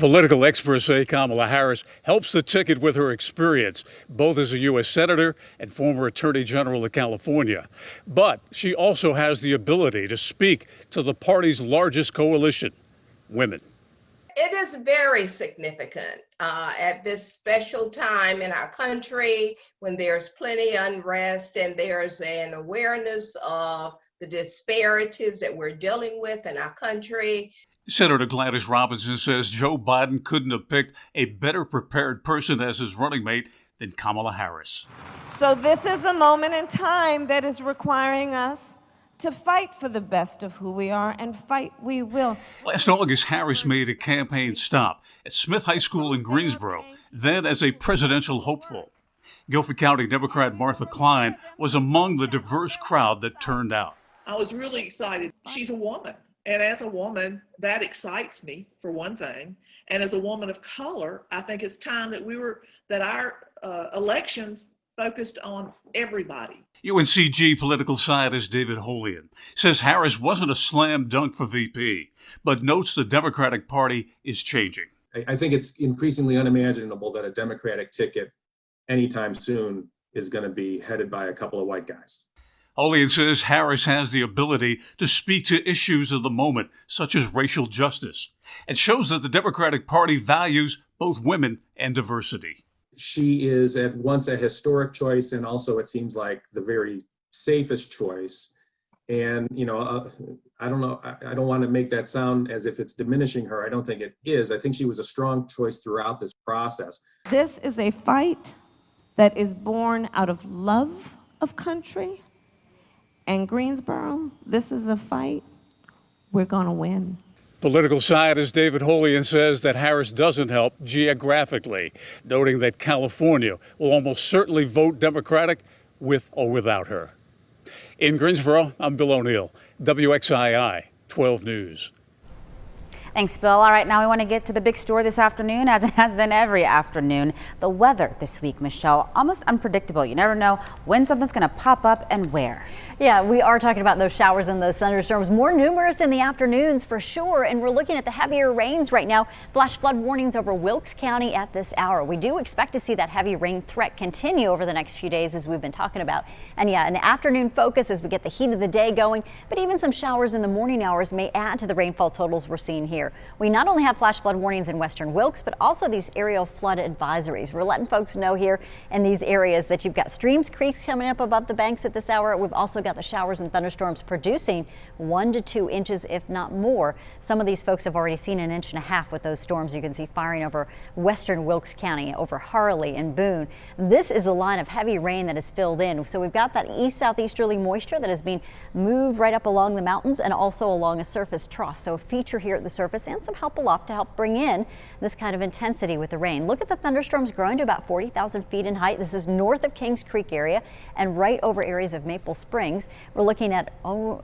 Political experts say Kamala Harris helps the ticket with her experience, both as a U.S. Senator and former Attorney General of California. But she also has the ability to speak to the party's largest coalition, women. It is very significant at this special time in our country when there's plenty of unrest and there's an awareness of the disparities that we're dealing with in our country. Senator Gladys Robinson says Joe Biden couldn't have picked a better prepared person as his running mate than Kamala Harris. So this is a moment in time that is requiring us to fight for the best of who we are, and fight we will. Last August, Harris made a campaign stop at Smith High School in Greensboro, then as a presidential hopeful. Guilford County Democrat Martha Klein was among the diverse crowd that turned out. I was really excited. She's a woman. And as a woman, that excites me, for one thing. And as a woman of color, I think it's time that our elections focused on everybody. UNCG political scientist David Holian says Harris wasn't a slam dunk for VP, but notes the Democratic Party is changing. I think it's increasingly unimaginable that a Democratic ticket anytime soon is going to be headed by a couple of white guys. Holian says Harris has the ability to speak to issues of the moment, such as racial justice, and shows that the Democratic Party values both women and diversity. She is at once a historic choice and also, it seems like, the very safest choice. And, I don't know, I don't want to make that sound as if it's diminishing her. I don't think it is. I think she was a strong choice throughout this process. This is a fight that is born out of love of country. And Greensboro, this is a fight we're going to win. Political scientist David Holian says that Harris doesn't help geographically, noting that California will almost certainly vote Democratic with or without her. In Greensboro, I'm Bill O'Neill, WXII 12 News. Thanks, Bill. All right, now we want to get to the big story this afternoon, as it has been every afternoon. The weather this week, Michelle, almost unpredictable. You never know when something's going to pop up and where. Yeah, we are talking about those showers and those thunderstorms, more numerous in the afternoons for sure. And we're looking at the heavier rains right now. Flash flood warnings over Wilkes County at this hour. We do expect to see that heavy rain threat continue over the next few days, as we've been talking about. And yeah, an afternoon focus as we get the heat of the day going, but even some showers in the morning hours may add to the rainfall totals we're seeing here. We not only have flash flood warnings in western Wilkes, but also these aerial flood advisories. We're letting folks know here in these areas that you've got streams, creeks coming up above the banks at this hour. We've also got the showers and thunderstorms producing 1 to 2 inches, if not more. Some of these folks have already seen 1.5 inches with those storms. You can see firing over western Wilkes County, over Harley and Boone. This is a line of heavy rain that is filled in. So we've got that east-southeasterly moisture that is being moved right up along the mountains and also along a surface trough. So a feature here at the surface and some help aloft to help bring in this kind of intensity with the rain. Look at the thunderstorms growing to about 40,000 feet in height. This is north of Kings Creek area and right over areas of Maple Springs. We're looking at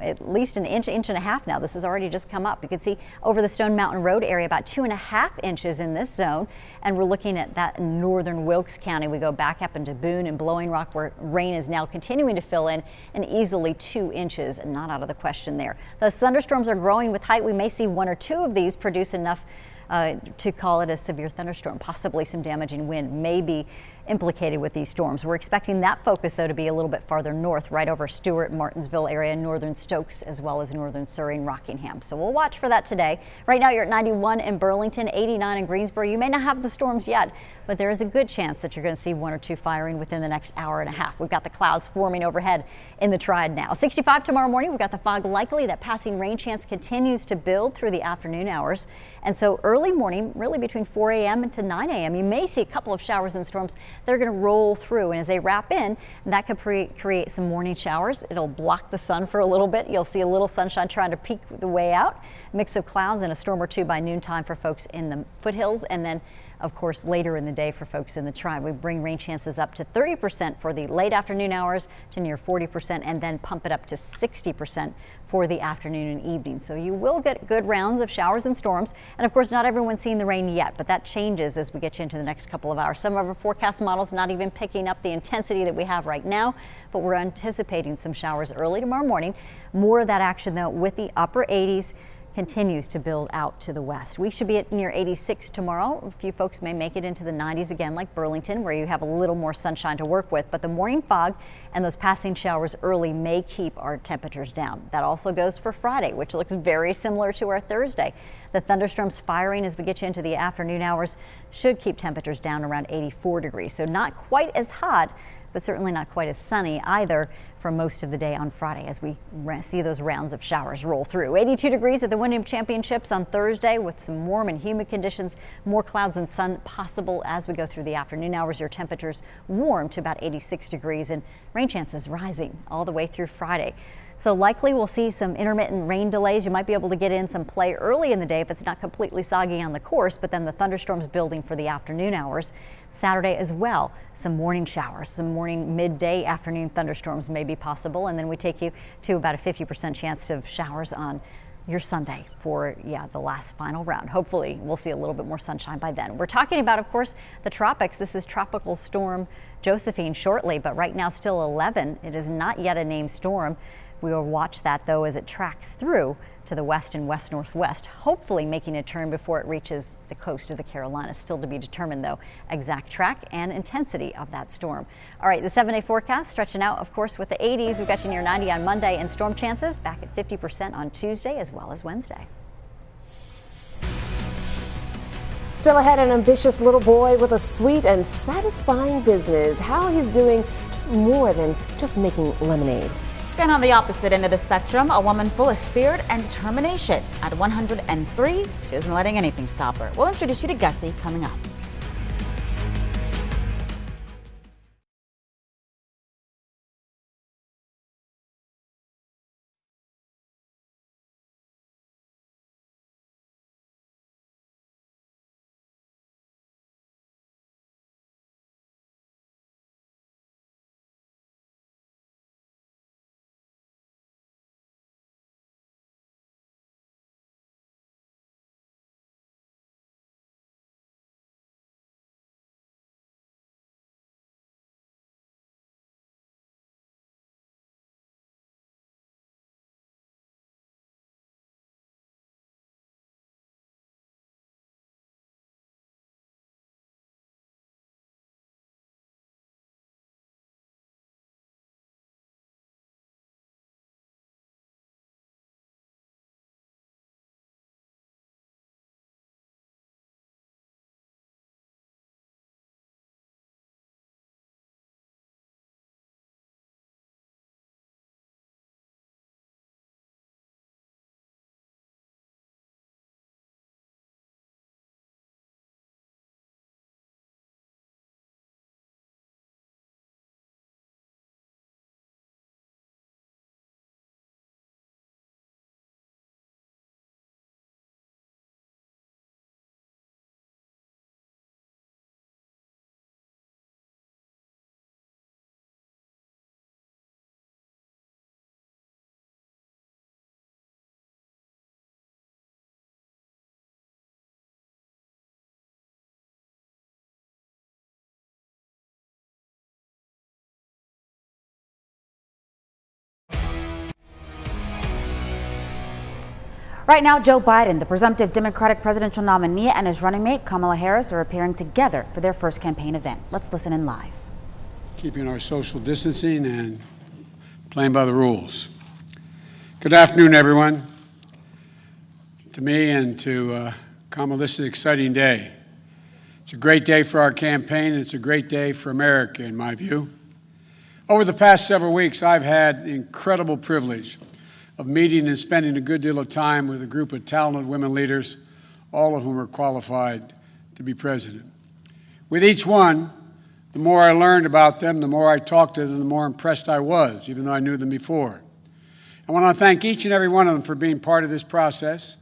at least 1 inch, 1.5 inches now. This has already just come up. You can see over the Stone Mountain Road area about 2.5 inches in this zone. And we're looking at that in northern Wilkes County. We go back up into Boone and Blowing Rock, where rain is now continuing to fill in and easily 2 inches, not out of the question there. Those thunderstorms are growing with height. We may see 1 or 2 of these produce enough to call it a severe thunderstorm. Possibly some damaging wind may be implicated with these storms. We're expecting that focus, though, to be a little bit farther north, right over Stewart, Martinsville area, northern Stokes, as well as northern Surrey and Rockingham. So we'll watch for that today. Right now, you're at 91 in Burlington, 89 in Greensboro. You may not have the storms yet, but there is a good chance that you're going to see 1 or 2 firing within the next hour and a half. We've got the clouds forming overhead in the Triad now. 65 tomorrow morning. We've got the fog likely. That passing rain chance continues to build through the afternoon hours. And so early morning, really between 4 a.m. and to 9 a.m., you may see a couple of showers and storms. They're going to roll through, and as they wrap in, that could create some morning showers. It'll block the sun for a little bit. You'll see a little sunshine trying to peek the way out. Mix of clouds and a storm or 2 by noontime for folks in the foothills, and then of course later in the day for folks in the Triad. We bring rain chances up to 30% for the late afternoon hours to near 40%, and then pump it up to 60% for the afternoon and evening. So you will get good rounds of showers and storms. And of course, not everyone's seeing the rain yet, but that changes as we get you into the next couple of hours. Some of our forecast models not even picking up the intensity that we have right now, but we're anticipating some showers early tomorrow morning. More of that action though with the upper 80s. continues to build out to the west. We should be at near 86 tomorrow. A few folks may make it into the 90s again, like Burlington, where you have a little more sunshine to work with. But the morning fog and those passing showers early may keep our temperatures down. That also goes for Friday, which looks very similar to our Thursday. The thunderstorms firing as we get you into the afternoon hours should keep temperatures down around 84 degrees. So not quite as hot, but certainly not quite as sunny either for most of the day on Friday as we see those rounds of showers roll through. 82 degrees at the Wyndham Championships on Thursday with some warm and humid conditions, more clouds and sun possible as we go through the afternoon hours. Your temperatures warm to about 86 degrees and rain chances rising all the way through Friday. So likely we'll see some intermittent rain delays. You might be able to get in some play early in the day if it's not completely soggy on the course, but then the thunderstorms building for the afternoon hours. Saturday as well, some morning showers, some morning midday afternoon thunderstorms may be possible. And then we take you to about a 50% chance of showers on your Sunday for, the last final round. Hopefully we'll see a little bit more sunshine by then. We're talking about, of course, the tropics. This is Tropical Storm Josephine shortly, but right now still 11. It is not yet a named storm. We will watch that, though, as it tracks through to the west and west-northwest, hopefully making a turn before it reaches the coast of the Carolinas. Still to be determined, though, exact track and intensity of that storm. All right, the 7-day forecast stretching out, of course, with the 80s. We've got you near 90 on Monday, and storm chances back at 50% on Tuesday as well as Wednesday. Still ahead, an ambitious little boy with a sweet and satisfying business. How he's doing just more than just making lemonade. And on the opposite end of the spectrum, a woman full of spirit and determination. At 103, she isn't letting anything stop her. We'll introduce you to Gussie coming up. Right now, Joe Biden, the presumptive Democratic presidential nominee, and his running mate, Kamala Harris, are appearing together for their first campaign event. Let's listen in live. Keeping our social distancing and playing by the rules. Good afternoon, everyone. To me and to Kamala, this is an exciting day. It's a great day for our campaign, and it's a great day for America, in my view. Over the past several weeks, I've had the incredible privilege of meeting and spending a good deal of time with a group of talented women leaders, all of whom are qualified to be president. With each one, the more I learned about them, the more I talked to them, the more impressed I was, even though I knew them before. I want to thank each and every one of them for being part of this process,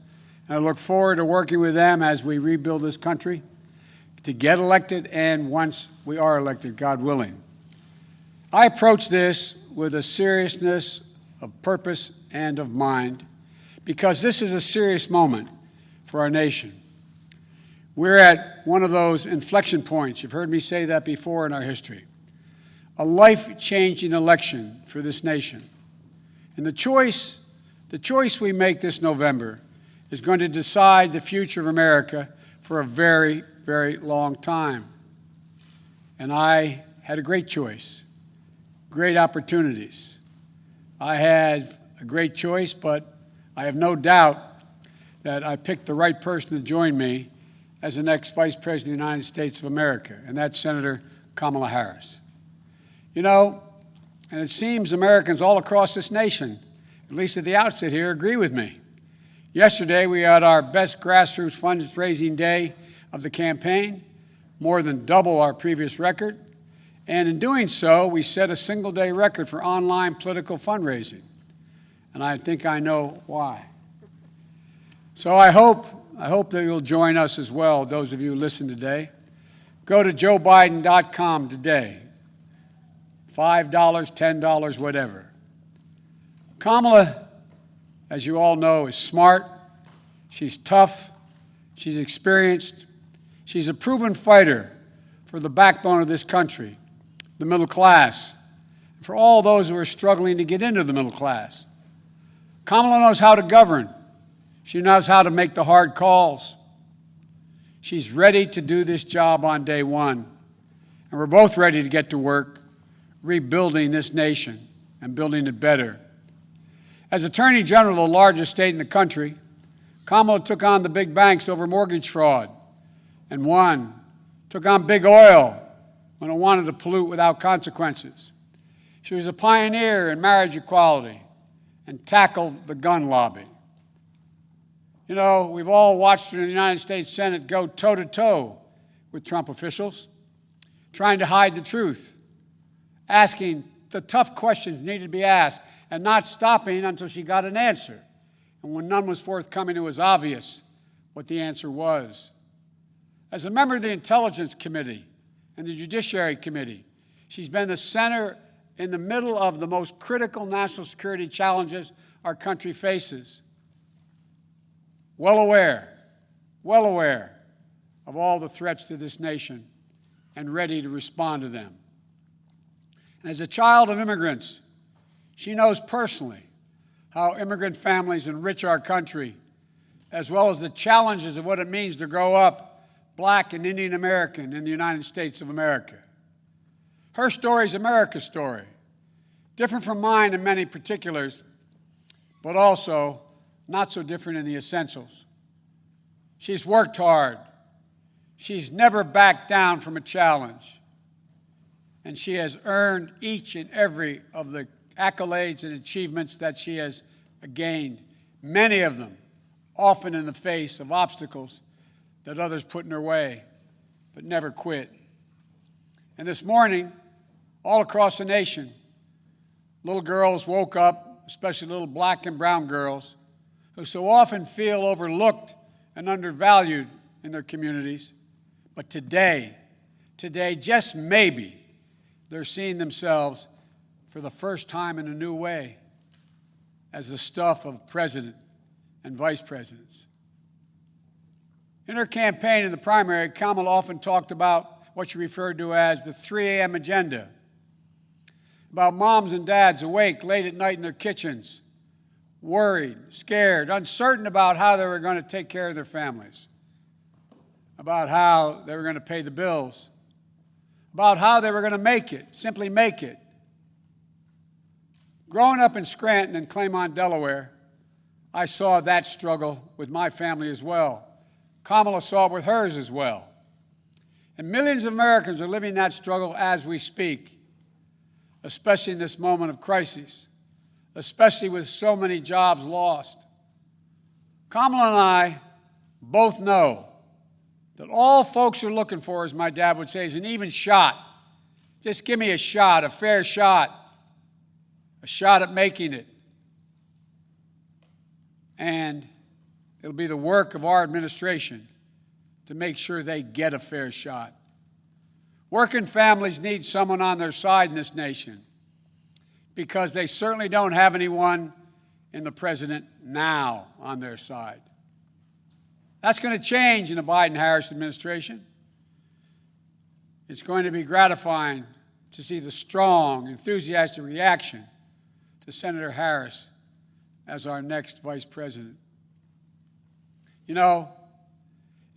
and I look forward to working with them as we rebuild this country to get elected, and once we are elected, God willing. I approach this with a seriousness of purpose and of mind, because this is a serious moment for our nation. We're at one of those inflection points. You've heard me say that before in our history. A life-changing election for this nation. And the choice we make this November is going to decide the future of America for a very, very long time. And I had a great choice, great opportunities. I had a great choice, but I have no doubt that I picked the right person to join me as the next Vice President of the United States of America, and that's Senator Kamala Harris. You know, and it seems Americans all across this nation, at least at the outset here, agree with me. Yesterday, we had our best grassroots fundraising day of the campaign, more than double our previous record. And in doing so, we set a single-day record for online political fundraising. And I think I know why. So I hope that you'll join us as well, those of you who listen today. Go to joebiden.com today. $5, $10, whatever. Kamala, as you all know, is smart. She's tough. She's experienced. She's a proven fighter for the backbone of this country, the middle class, and for all those who are struggling to get into the middle class. Kamala knows how to govern. She knows how to make the hard calls. She's ready to do this job on day one. And we're both ready to get to work rebuilding this nation and building it better. As Attorney General of the largest state in the country, Kamala took on the big banks over mortgage fraud and won, took on big oil when it wanted to pollute without consequences. She was a pioneer in marriage equality and tackled the gun lobby. You know, we've all watched her in the United States Senate go toe-to-toe with Trump officials, trying to hide the truth, asking the tough questions needed to be asked, and not stopping until she got an answer. And when none was forthcoming, it was obvious what the answer was. As a member of the Intelligence Committee and the Judiciary Committee, she's been the center in the middle of the most critical national security challenges our country faces. Well aware of all the threats to this nation and ready to respond to them. And as a child of immigrants, she knows personally how immigrant families enrich our country, as well as the challenges of what it means to grow up Black and Indian American in the United States of America. Her story is America's story, different from mine in many particulars, but also not so different in the essentials. She's worked hard. She's never backed down from a challenge. And she has earned each and every of the accolades and achievements that she has gained, many of them often in the face of obstacles that others put in her way, but never quit. And this morning, all across the nation, little girls woke up, especially little Black and brown girls, who so often feel overlooked and undervalued in their communities. But today, just maybe, they're seeing themselves for the first time in a new way as the stuff of president and vice presidents. In her campaign in the primary, Kamala often talked about what she referred to as the 3 a.m. agenda, about moms and dads awake late at night in their kitchens, worried, scared, uncertain about how they were going to take care of their families, about how they were going to pay the bills, about how they were going to make it, simply make it. Growing up in Scranton and Claymont, Delaware, I saw that struggle with my family as well. Kamala saw it with hers as well. And millions of Americans are living that struggle as we speak, especially in this moment of crisis, especially with so many jobs lost. Kamala and I both know that all folks are looking for, as my dad would say, is an even shot. Just give me a shot, a fair shot, a shot at making it. And it'll be the work of our administration to make sure they get a fair shot. Working families need someone on their side in this nation because they certainly don't have anyone in the president now on their side. That's going to change in the Biden-Harris administration. It's going to be gratifying to see the strong, enthusiastic reaction to Senator Harris as our next vice president. You know,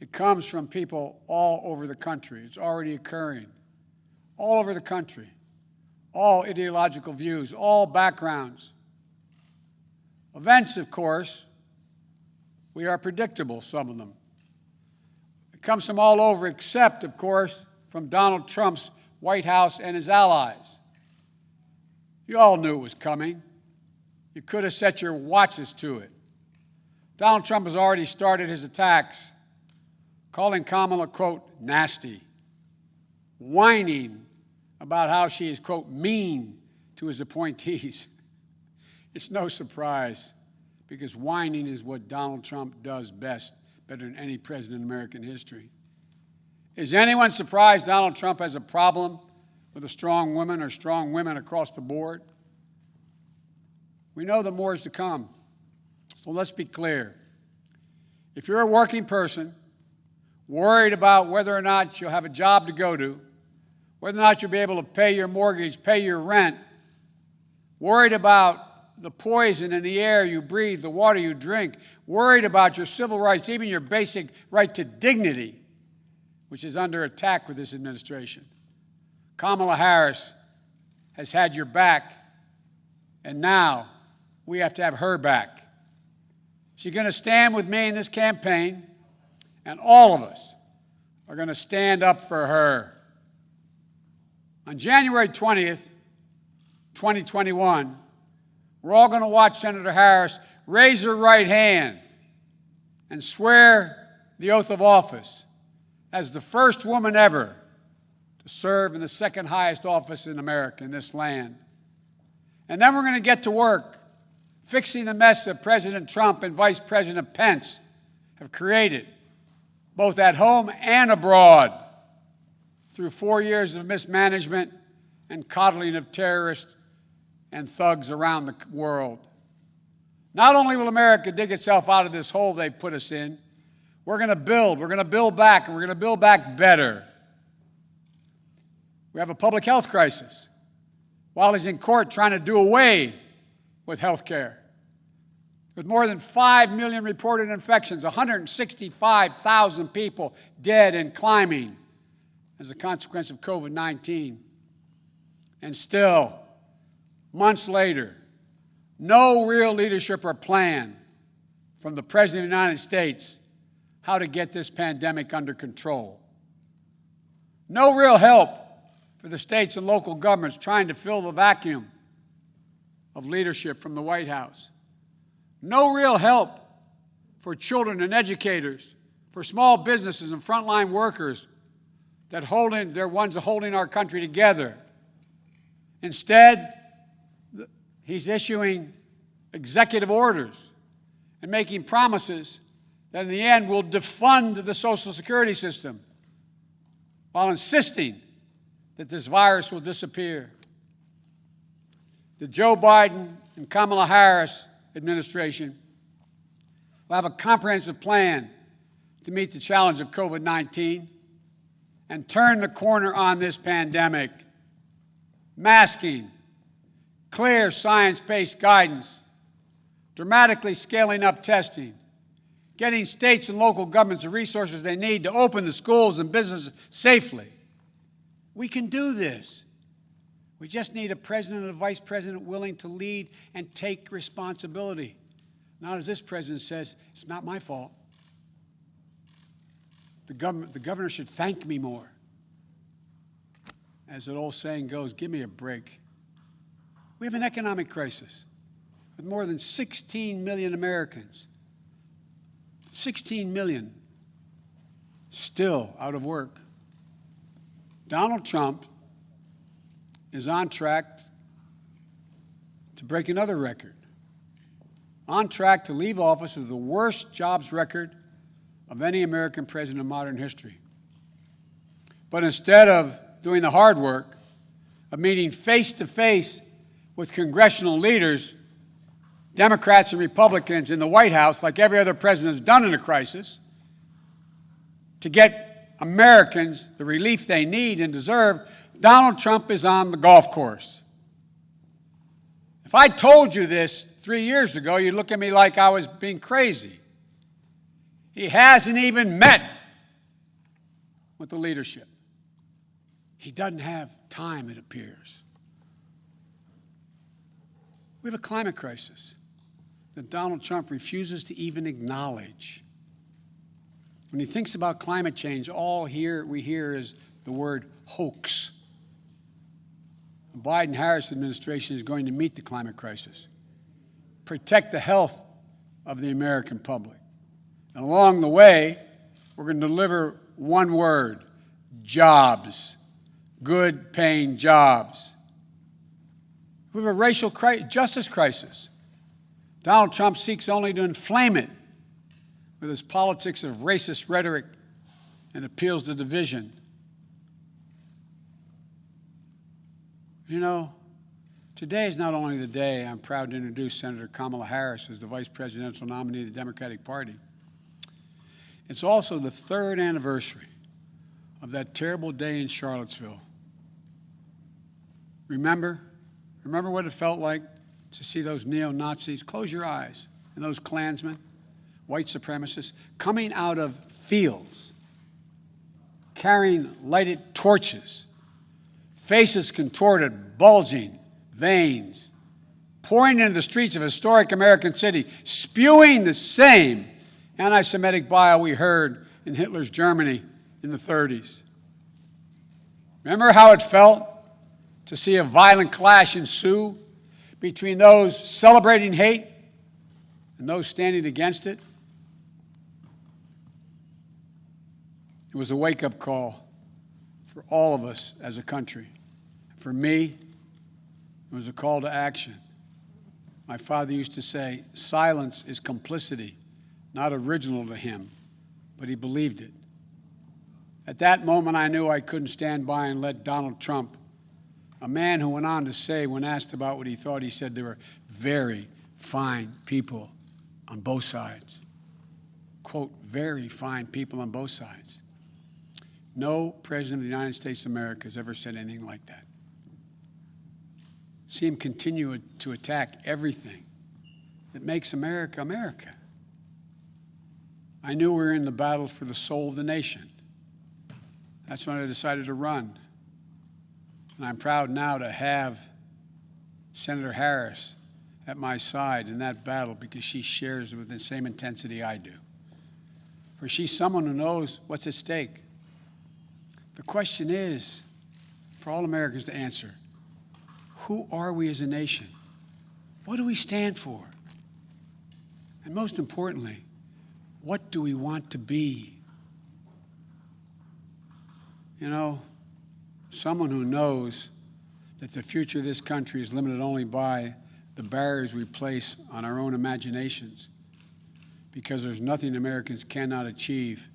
it comes from people all over the country. It's already occurring all over the country, all ideological views, all backgrounds. Events, of course, we are predictable, some of them. It comes from all over, except, of course, from Donald Trump's White House and his allies. You all knew it was coming. You could have set your watches to it. Donald Trump has already started his attacks, calling Kamala, quote, nasty, whining about how she is, quote, mean to his appointees. It's no surprise, because whining is what Donald Trump does best, better than any president in American history. Is anyone surprised Donald Trump has a problem with a strong woman or strong women across the board? We know that more is to come. So let's be clear. If you're a working person, worried about whether or not you'll have a job to go to, whether or not you'll be able to pay your mortgage, pay your rent, worried about the poison in the air you breathe, the water you drink, worried about your civil rights, even your basic right to dignity, which is under attack with this administration. Kamala Harris has had your back, and now we have to have her back. She's going to stand with me in this campaign, and all of us are going to stand up for her. On January 20th, 2021, we're all going to watch Senator Harris raise her right hand and swear the oath of office as the first woman ever to serve in the second highest office in America, in this land. And then we're going to get to work fixing the mess that President Trump and Vice President Pence have created, both at home and abroad, through 4 years of mismanagement and coddling of terrorists and thugs around the world. Not only will America dig itself out of this hole they put us in, we're going to build back, and we're going to build back better. We have a public health crisis while he's in court trying to do away with health care. With more than 5 million reported infections, 165,000 people dead and climbing as a consequence of COVID-19. And still, months later, no real leadership or plan from the President of the United States how to get this pandemic under control. No real help for the states and local governments trying to fill the vacuum of leadership from the White House. No real help for children and educators, for small businesses and frontline workers they're ones holding our country together. Instead, he's issuing executive orders and making promises that in the end will defund the Social Security system while insisting that this virus will disappear. The Joe Biden and Kamala Harris administration will have a comprehensive plan to meet the challenge of COVID-19 and turn the corner on this pandemic. Masking, clear science-based guidance, dramatically scaling up testing, getting states and local governments the resources they need to open the schools and businesses safely. We can do this. We just need a president and a vice president willing to lead and take responsibility. Not as this president says, it's not my fault. The governor should thank me more. As that old saying goes, give me a break. We have an economic crisis with more than 16 million Americans, 16 million still out of work. Donald Trump is on track to break another record, on track to leave office with the worst jobs record of any American president in modern history. But instead of doing the hard work of meeting face-to-face with congressional leaders, Democrats and Republicans in the White House, like every other president has done in a crisis, to get Americans the relief they need and deserve, Donald Trump is on the golf course. If I told you this 3 years ago, you'd look at me like I was being crazy. He hasn't even met with the leadership. He doesn't have time, it appears. We have a climate crisis that Donald Trump refuses to even acknowledge. When he thinks about climate change, all we hear is the word hoax. The Biden-Harris administration is going to meet the climate crisis, protect the health of the American public. And along the way, we're going to deliver one word: jobs, good paying jobs. We have a racial justice crisis. Donald Trump seeks only to inflame it with his politics of racist rhetoric and appeals to division. You know, today is not only the day I'm proud to introduce Senator Kamala Harris as the vice presidential nominee of the Democratic Party, it's also the 3rd anniversary of that terrible day in Charlottesville. Remember what it felt like to see those neo-Nazis? Close your eyes. And those Klansmen, white supremacists, coming out of fields, carrying lighted torches, faces contorted, bulging, veins, pouring into the streets of historic American city, spewing the same anti-Semitic bile we heard in Hitler's Germany in the 30s. Remember how it felt to see a violent clash ensue between those celebrating hate and those standing against it? It was a wake-up call for all of us as a country. For me, it was a call to action. My father used to say, silence is complicity, not original to him, but he believed it. At that moment, I knew I couldn't stand by and let Donald Trump, a man who went on to say, when asked about what he thought, he said there were very fine people on both sides. Quote, very fine people on both sides. No president of the United States of America has ever said anything like that. See him continue to attack everything that makes America, America. I knew we were in the battle for the soul of the nation. That's when I decided to run. And I'm proud now to have Senator Harris at my side in that battle because she shares with the same intensity I do. For she's someone who knows what's at stake. The question is, for all Americans to answer, who are we as a nation? What do we stand for? And most importantly, what do we want to be? You know, someone who knows that the future of this country is limited only by the barriers we place on our own imaginations, because there's nothing Americans cannot achieve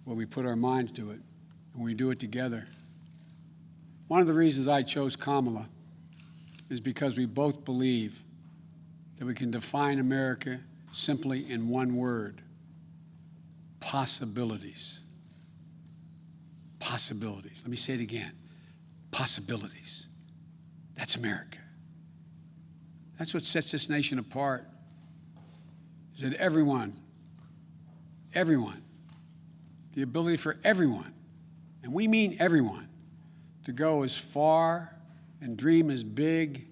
when we put our minds to it and we do it together. One of the reasons I chose Kamala is because we both believe that we can define America simply in one word: possibilities. Possibilities. Let me say it again. Possibilities. That's America. That's what sets this nation apart, is that everyone, the ability for everyone, and we mean everyone, to go as far and dream as big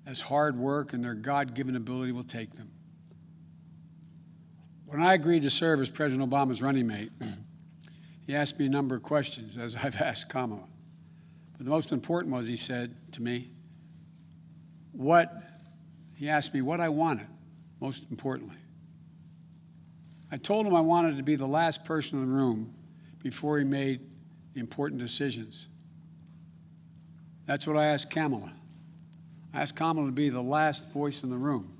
as hard work and their God-given ability will take them. When I agreed to serve as President Obama's running mate, he asked me a number of questions, as I've asked Kamala. But the most important was, he said to me, he asked me what I wanted, most importantly. I told him I wanted to be the last person in the room before he made the important decisions. That's what I asked Kamala. I asked Kamala to be the last voice in the room,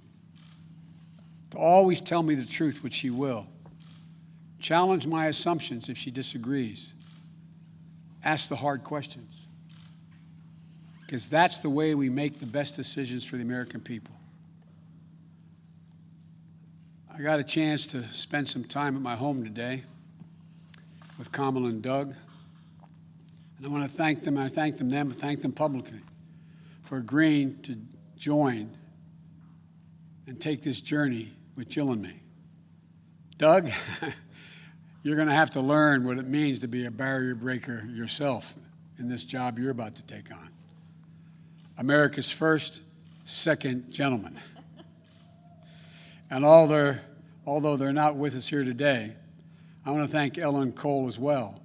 to always tell me the truth, which she will. Challenge my assumptions if she disagrees. Ask the hard questions. Because that's the way we make the best decisions for the American people. I got a chance to spend some time at my home today with Kamala and Doug. And I want to thank them, I thank them publicly for agreeing to join and take this journey with Jill and me. Doug, you're going to have to learn what it means to be a barrier breaker yourself in this job you're about to take on. America's first, second gentleman. And although they're not with us here today, I want to thank Ellen Cole as well.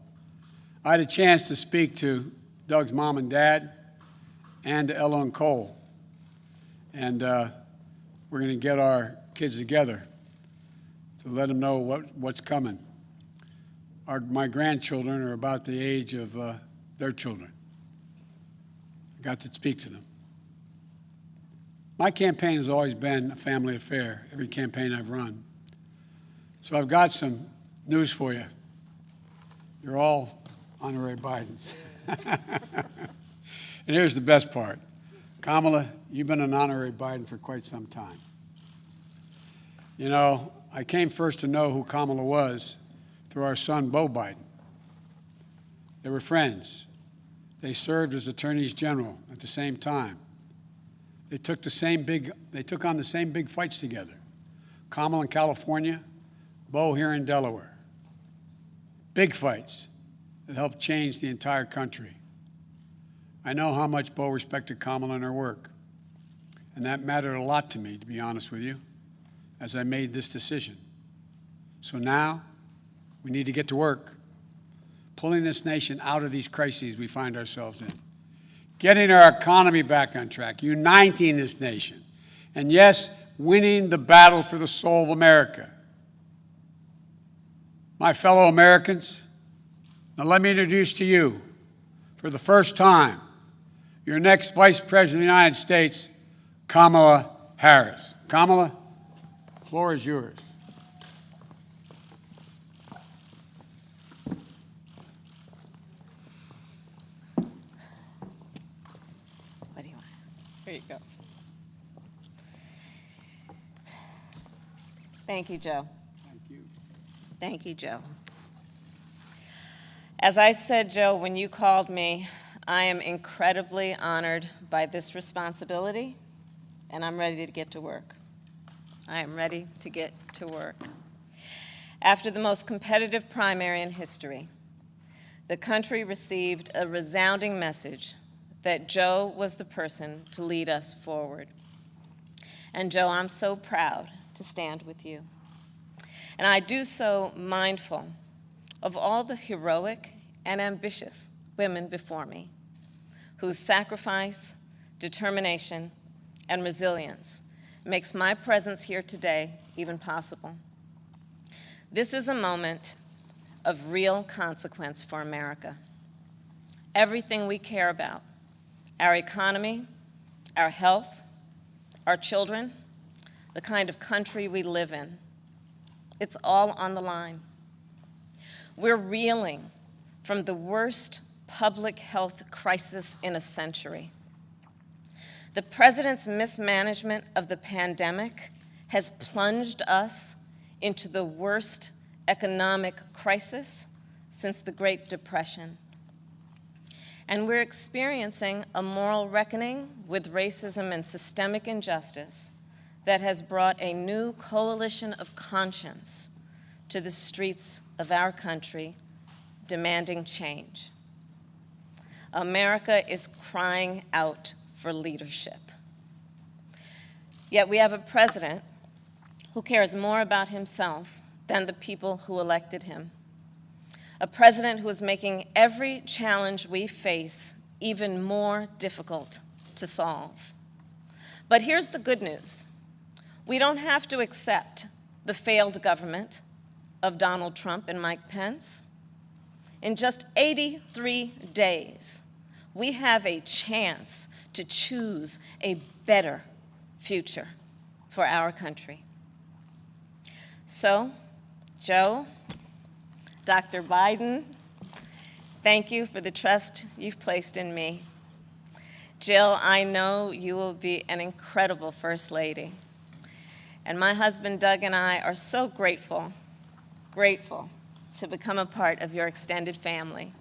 I had a chance to speak to Doug's mom and dad and to Ellen Cole. And we're going to get our kids together to let them know what's coming. My grandchildren are about the age of their children. I got to speak to them. My campaign has always been a family affair, every campaign I've run. So I've got some news for you. You're all honorary Bidens. And here's the best part. Kamala, you've been an honorary Biden for quite some time. You know, I came first to know who Kamala was through our son, Beau Biden. They were friends. They served as attorneys general at the same time. They took on the same big fights together. Kamala in California, Beau here in Delaware. Big fights that helped change the entire country. I know how much Beau respected Kamala and her work, and that mattered a lot to me, to be honest with you, as I made this decision. So now, we need to get to work, pulling this nation out of these crises we find ourselves in, getting our economy back on track, uniting this nation, and yes, winning the battle for the soul of America. My fellow Americans, now let me introduce to you, for the first time, your next Vice President of the United States, Kamala Harris. Kamala, the floor is yours. What do you want? Here you go. Thank you, Joe. Thank you. Thank you, Joe. As I said, Joe, when you called me, I am incredibly honored by this responsibility, and I'm ready to get to work. I am ready to get to work. After the most competitive primary in history, the country received a resounding message that Joe was the person to lead us forward. And Joe, I'm so proud to stand with you. And I do so mindful of all the heroic and ambitious women before me, whose sacrifice, determination, and resilience makes my presence here today even possible. This is a moment of real consequence for America. Everything we care about, our economy, our health, our children, the kind of country we live in, it's all on the line. We're reeling from the worst public health crisis in a century. The president's mismanagement of the pandemic has plunged us into the worst economic crisis since the Great Depression. And we're experiencing a moral reckoning with racism and systemic injustice that has brought a new coalition of conscience to the streets of our country, demanding change. America is crying out for leadership. Yet we have a president who cares more about himself than the people who elected him. A president who is making every challenge we face even more difficult to solve. But here's the good news. We don't have to accept the failed government of Donald Trump and Mike Pence. In just 83 days, we have a chance to choose a better future for our country. So, Joe, Dr. Biden, thank you for the trust you've placed in me. Jill, I know you will be an incredible First Lady. And my husband, Doug, and I are so grateful to become a part of your extended family.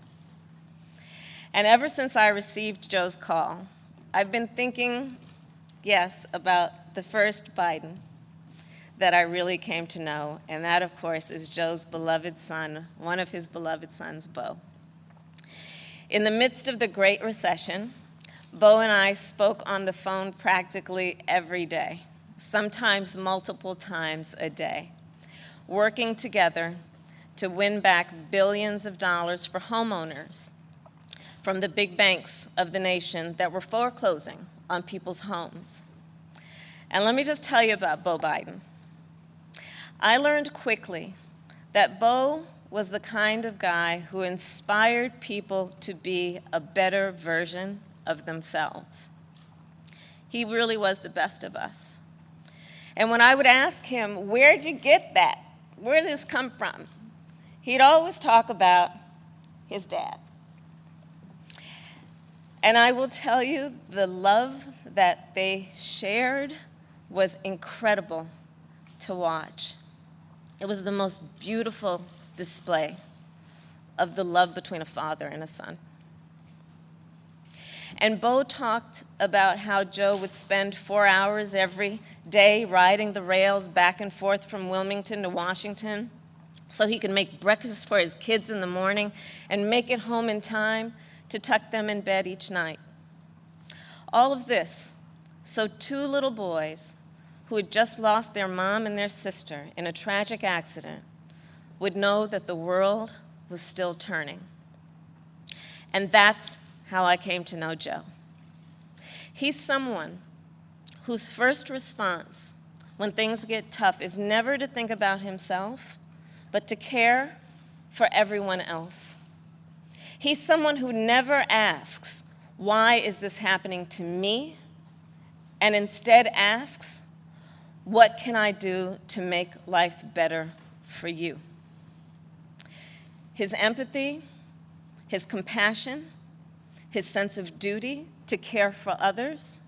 And ever since I received Joe's call, I've been thinking, yes, about the first Biden, that I really came to know, and that, of course, is Joe's beloved son, one of his beloved sons, Bo. In the midst of the Great Recession, Bo and I spoke on the phone practically every day, sometimes multiple times a day, working together to win back billions of dollars for homeowners from the big banks of the nation that were foreclosing on people's homes. And let me just tell you about Bo Biden. I learned quickly that Bo was the kind of guy who inspired people to be a better version of themselves. He really was the best of us. And when I would ask him, where'd you get that? Where did this come from? He'd always talk about his dad. And I will tell you, the love that they shared was incredible to watch. It was the most beautiful display of the love between a father and a son. And Bo talked about how Joe would spend 4 hours every day riding the rails back and forth from Wilmington to Washington so he could make breakfast for his kids in the morning and make it home in time to tuck them in bed each night. All of this so 2 little boys who had just lost their mom and their sister in a tragic accident would know that the world was still turning. And that's how I came to know Joe. He's someone whose first response when things get tough is never to think about himself, but to care for everyone else. He's someone who never asks, why is this happening to me? And instead asks, what can I do to make life better for you? His empathy, his compassion, his sense of duty to care for others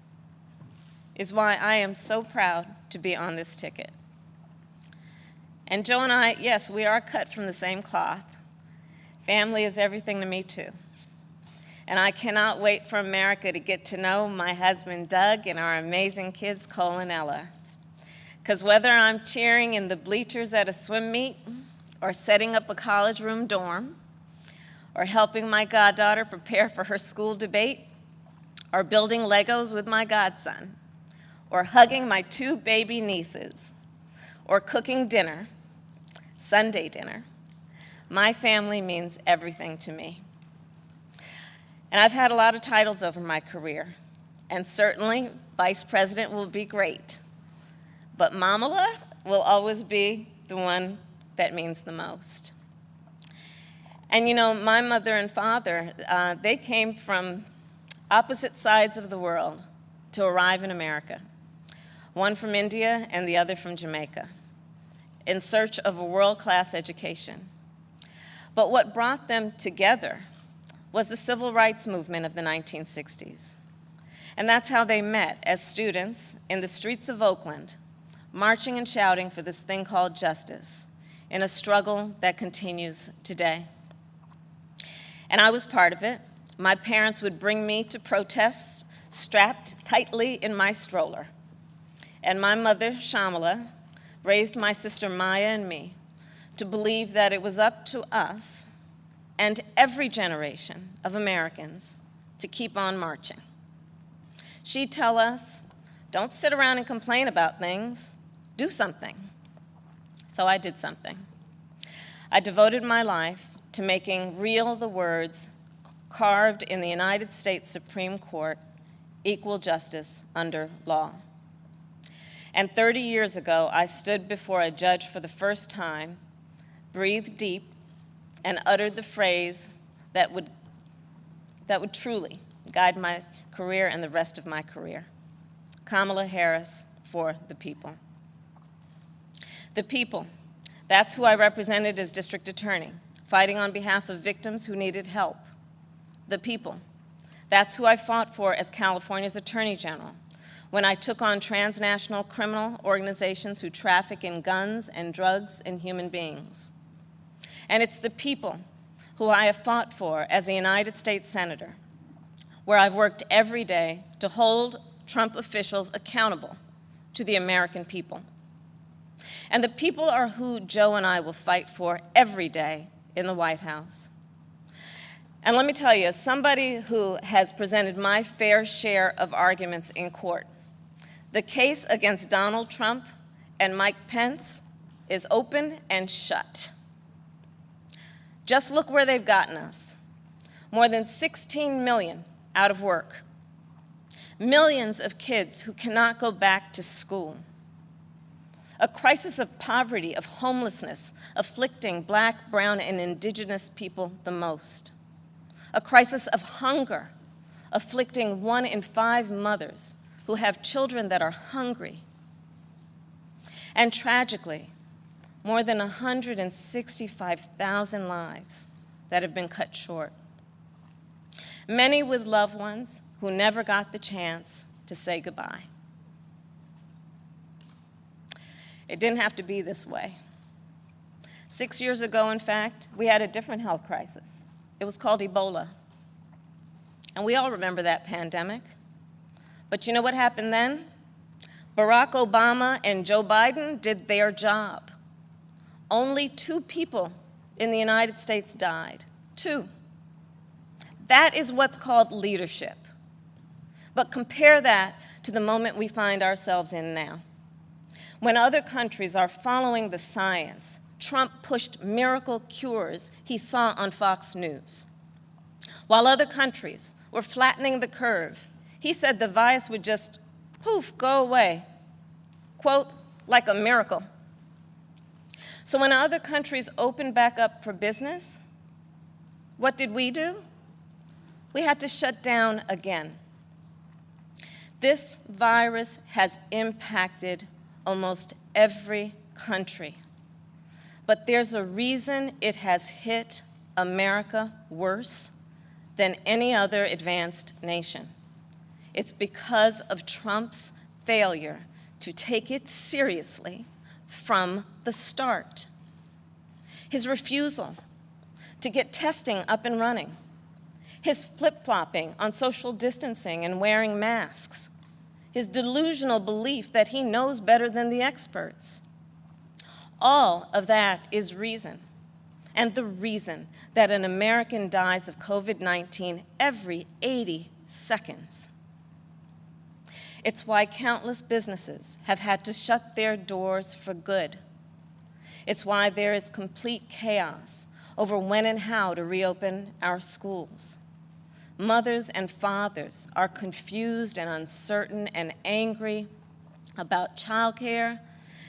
is why I am so proud to be on this ticket. And Joe and I, yes, we are cut from the same cloth. Family is everything to me, too. And I cannot wait for America to get to know my husband, Doug, and our amazing kids, Cole and Ella. Because whether I'm cheering in the bleachers at a swim meet, or setting up a college room dorm, or helping my goddaughter prepare for her school debate, or building Legos with my godson, or hugging my 2 baby nieces, or cooking dinner, Sunday dinner, my family means everything to me. And I've had a lot of titles over my career, and certainly vice president will be great, but Mamala will always be the one that means the most. And you know, my mother and father, they came from opposite sides of the world to arrive in America. One from India and the other from Jamaica, in search of a world-class education. But what brought them together was the civil rights movement of the 1960s. And that's how they met as students in the streets of Oakland, marching and shouting for this thing called justice, in a struggle that continues today. And I was part of it. My parents would bring me to protests strapped tightly in my stroller. And my mother, Shamala, raised my sister Maya and me to believe that it was up to us and every generation of Americans to keep on marching. She'd tell us, don't sit around and complain about things, do something. So I did something. I devoted my life to making real the words carved in the United States Supreme Court, equal justice under law. And 30 years ago, I stood before a judge for the first time, breathed deep, and uttered the phrase that would truly guide my career and the rest of my career. Kamala Harris for the people. The people, that's who I represented as district attorney, fighting on behalf of victims who needed help. The people, that's who I fought for as California's Attorney General, when I took on transnational criminal organizations who traffic in guns and drugs and human beings. And it's the people who I have fought for as a United States Senator, where I've worked every day to hold Trump officials accountable to the American people. And the people are who Joe and I will fight for every day in the White House. And let me tell you, as somebody who has presented my fair share of arguments in court, the case against Donald Trump and Mike Pence is open and shut. Just look where they've gotten us. More than 16 million out of work. Millions of kids who cannot go back to school. A crisis of poverty, of homelessness, afflicting Black, brown, and indigenous people the most. A crisis of hunger, afflicting 1 in 5 mothers who have children that are hungry. And tragically, more than 165,000 lives that have been cut short. Many with loved ones who never got the chance to say goodbye. It didn't have to be this way. 6 years ago, in fact, we had a different health crisis. It was called Ebola. And we all remember that pandemic. But you know what happened then? Barack Obama and Joe Biden did their job. Only 2 people in the United States died. 2. That is what's called leadership. But compare that to the moment we find ourselves in now. When other countries are following the science, Trump pushed miracle cures he saw on Fox News. While other countries were flattening the curve, he said the virus would just, poof, go away. Quote, like a miracle. So when other countries opened back up for business, what did we do? We had to shut down again. This virus has impacted almost every country. But there's a reason it has hit America worse than any other advanced nation. It's because of Trump's failure to take it seriously from the start. His refusal to get testing up and running. His flip-flopping on social distancing and wearing masks. His delusional belief that he knows better than the experts. All of that is reason, and the reason that an American dies of COVID-19 every 80 seconds. It's why countless businesses have had to shut their doors for good. It's why there is complete chaos over when and how to reopen our schools. Mothers and fathers are confused and uncertain and angry about childcare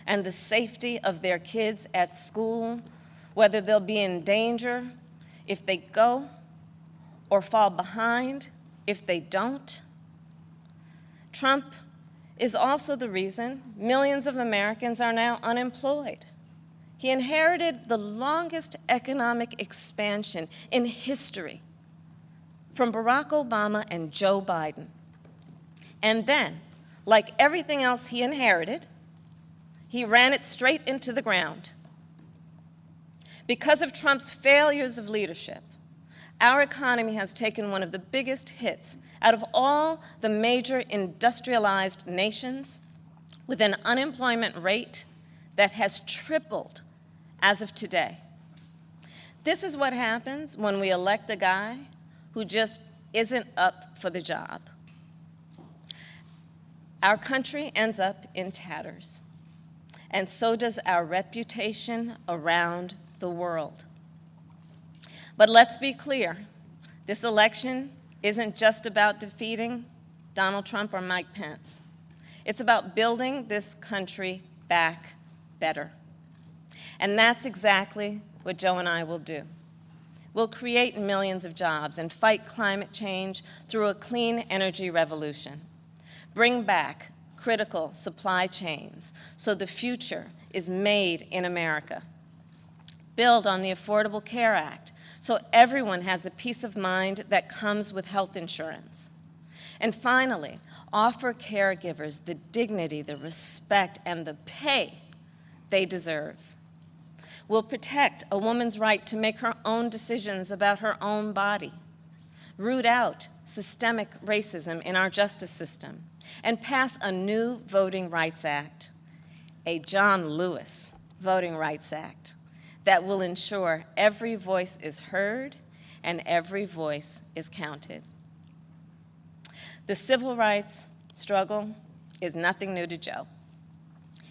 and the safety of their kids at school, whether they'll be in danger if they go or fall behind if they don't. Trump is also the reason millions of Americans are now unemployed. He inherited the longest economic expansion in history from Barack Obama and Joe Biden. And then, like everything else he inherited, he ran it straight into the ground. Because of Trump's failures of leadership, our economy has taken one of the biggest hits out of all the major industrialized nations, with an unemployment rate that has tripled as of today. This is what happens when we elect a guy who just isn't up for the job. Our country ends up in tatters, and so does our reputation around the world. But let's be clear, this election isn't just about defeating Donald Trump or Mike Pence. It's about building this country back better. And that's exactly what Joe and I will do. We'll create millions of jobs and fight climate change through a clean energy revolution. Bring back critical supply chains so the future is made in America. Build on the Affordable Care Act so everyone has the peace of mind that comes with health insurance. And finally, offer caregivers the dignity, the respect, and the pay they deserve. We'll protect a woman's right to make her own decisions about her own body, root out systemic racism in our justice system, and pass a new Voting Rights Act. a John Lewis Voting Rights Act that will ensure every voice is heard and every voice is counted. The civil rights struggle is nothing new to Joe.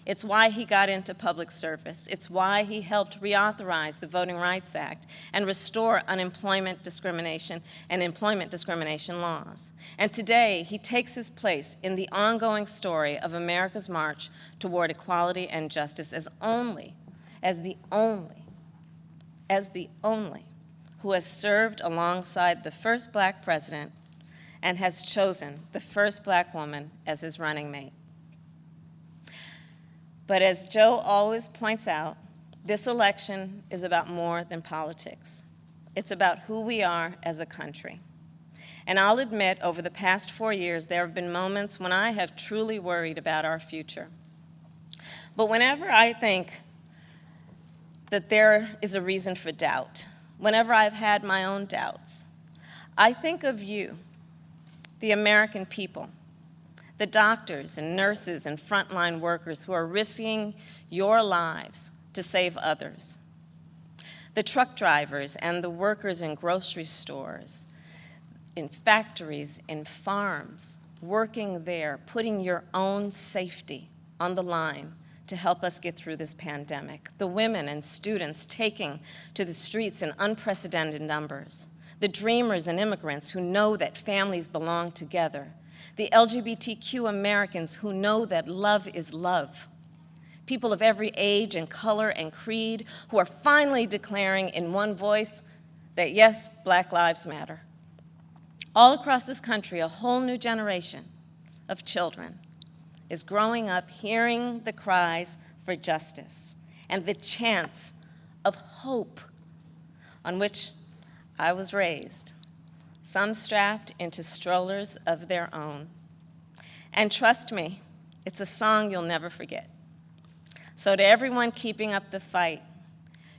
It's why he got into public service. It's why he helped reauthorize the Voting Rights Act and restore unemployment discrimination and employment discrimination laws. And today, he takes his place in the ongoing story of America's march toward equality and justice as the only who has served alongside the first Black president and has chosen the first Black woman as his running mate. But as Joe always points out, this election is about more than politics. It's about who we are as a country. And I'll admit, over the past 4 years, there have been moments when I have truly worried about our future. But whenever I think that there is a reason for doubt, whenever I've had my own doubts, I think of you, the American people, the doctors and nurses and frontline workers who are risking your lives to save others, the truck drivers and the workers in grocery stores, in factories, in farms, working there, putting your own safety on the line to help us get through this pandemic, the women and students taking to the streets in unprecedented numbers, the dreamers and immigrants who know that families belong together, the LGBTQ Americans who know that love is love, people of every age and color and creed who are finally declaring in one voice that yes, Black lives matter. All across this country, a whole new generation of children is growing up hearing the cries for justice and the chants of hope on which I was raised, some strapped into strollers of their own. And trust me, it's a song you'll never forget. So to everyone keeping up the fight,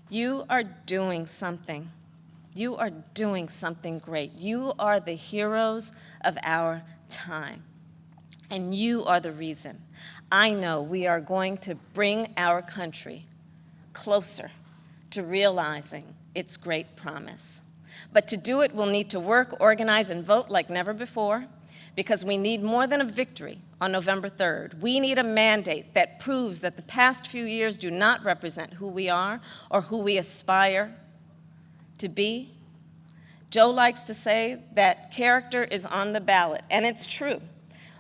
you are doing something. You are doing something great. You are the heroes of our time. And you are the reason I know we are going to bring our country closer to realizing its great promise. But to do it, we'll need to work, organize, and vote like never before, because we need more than a victory on November 3rd. We need a mandate that proves that the past few years do not represent who we are or who we aspire to be. Joe likes to say that character is on the ballot, and it's true.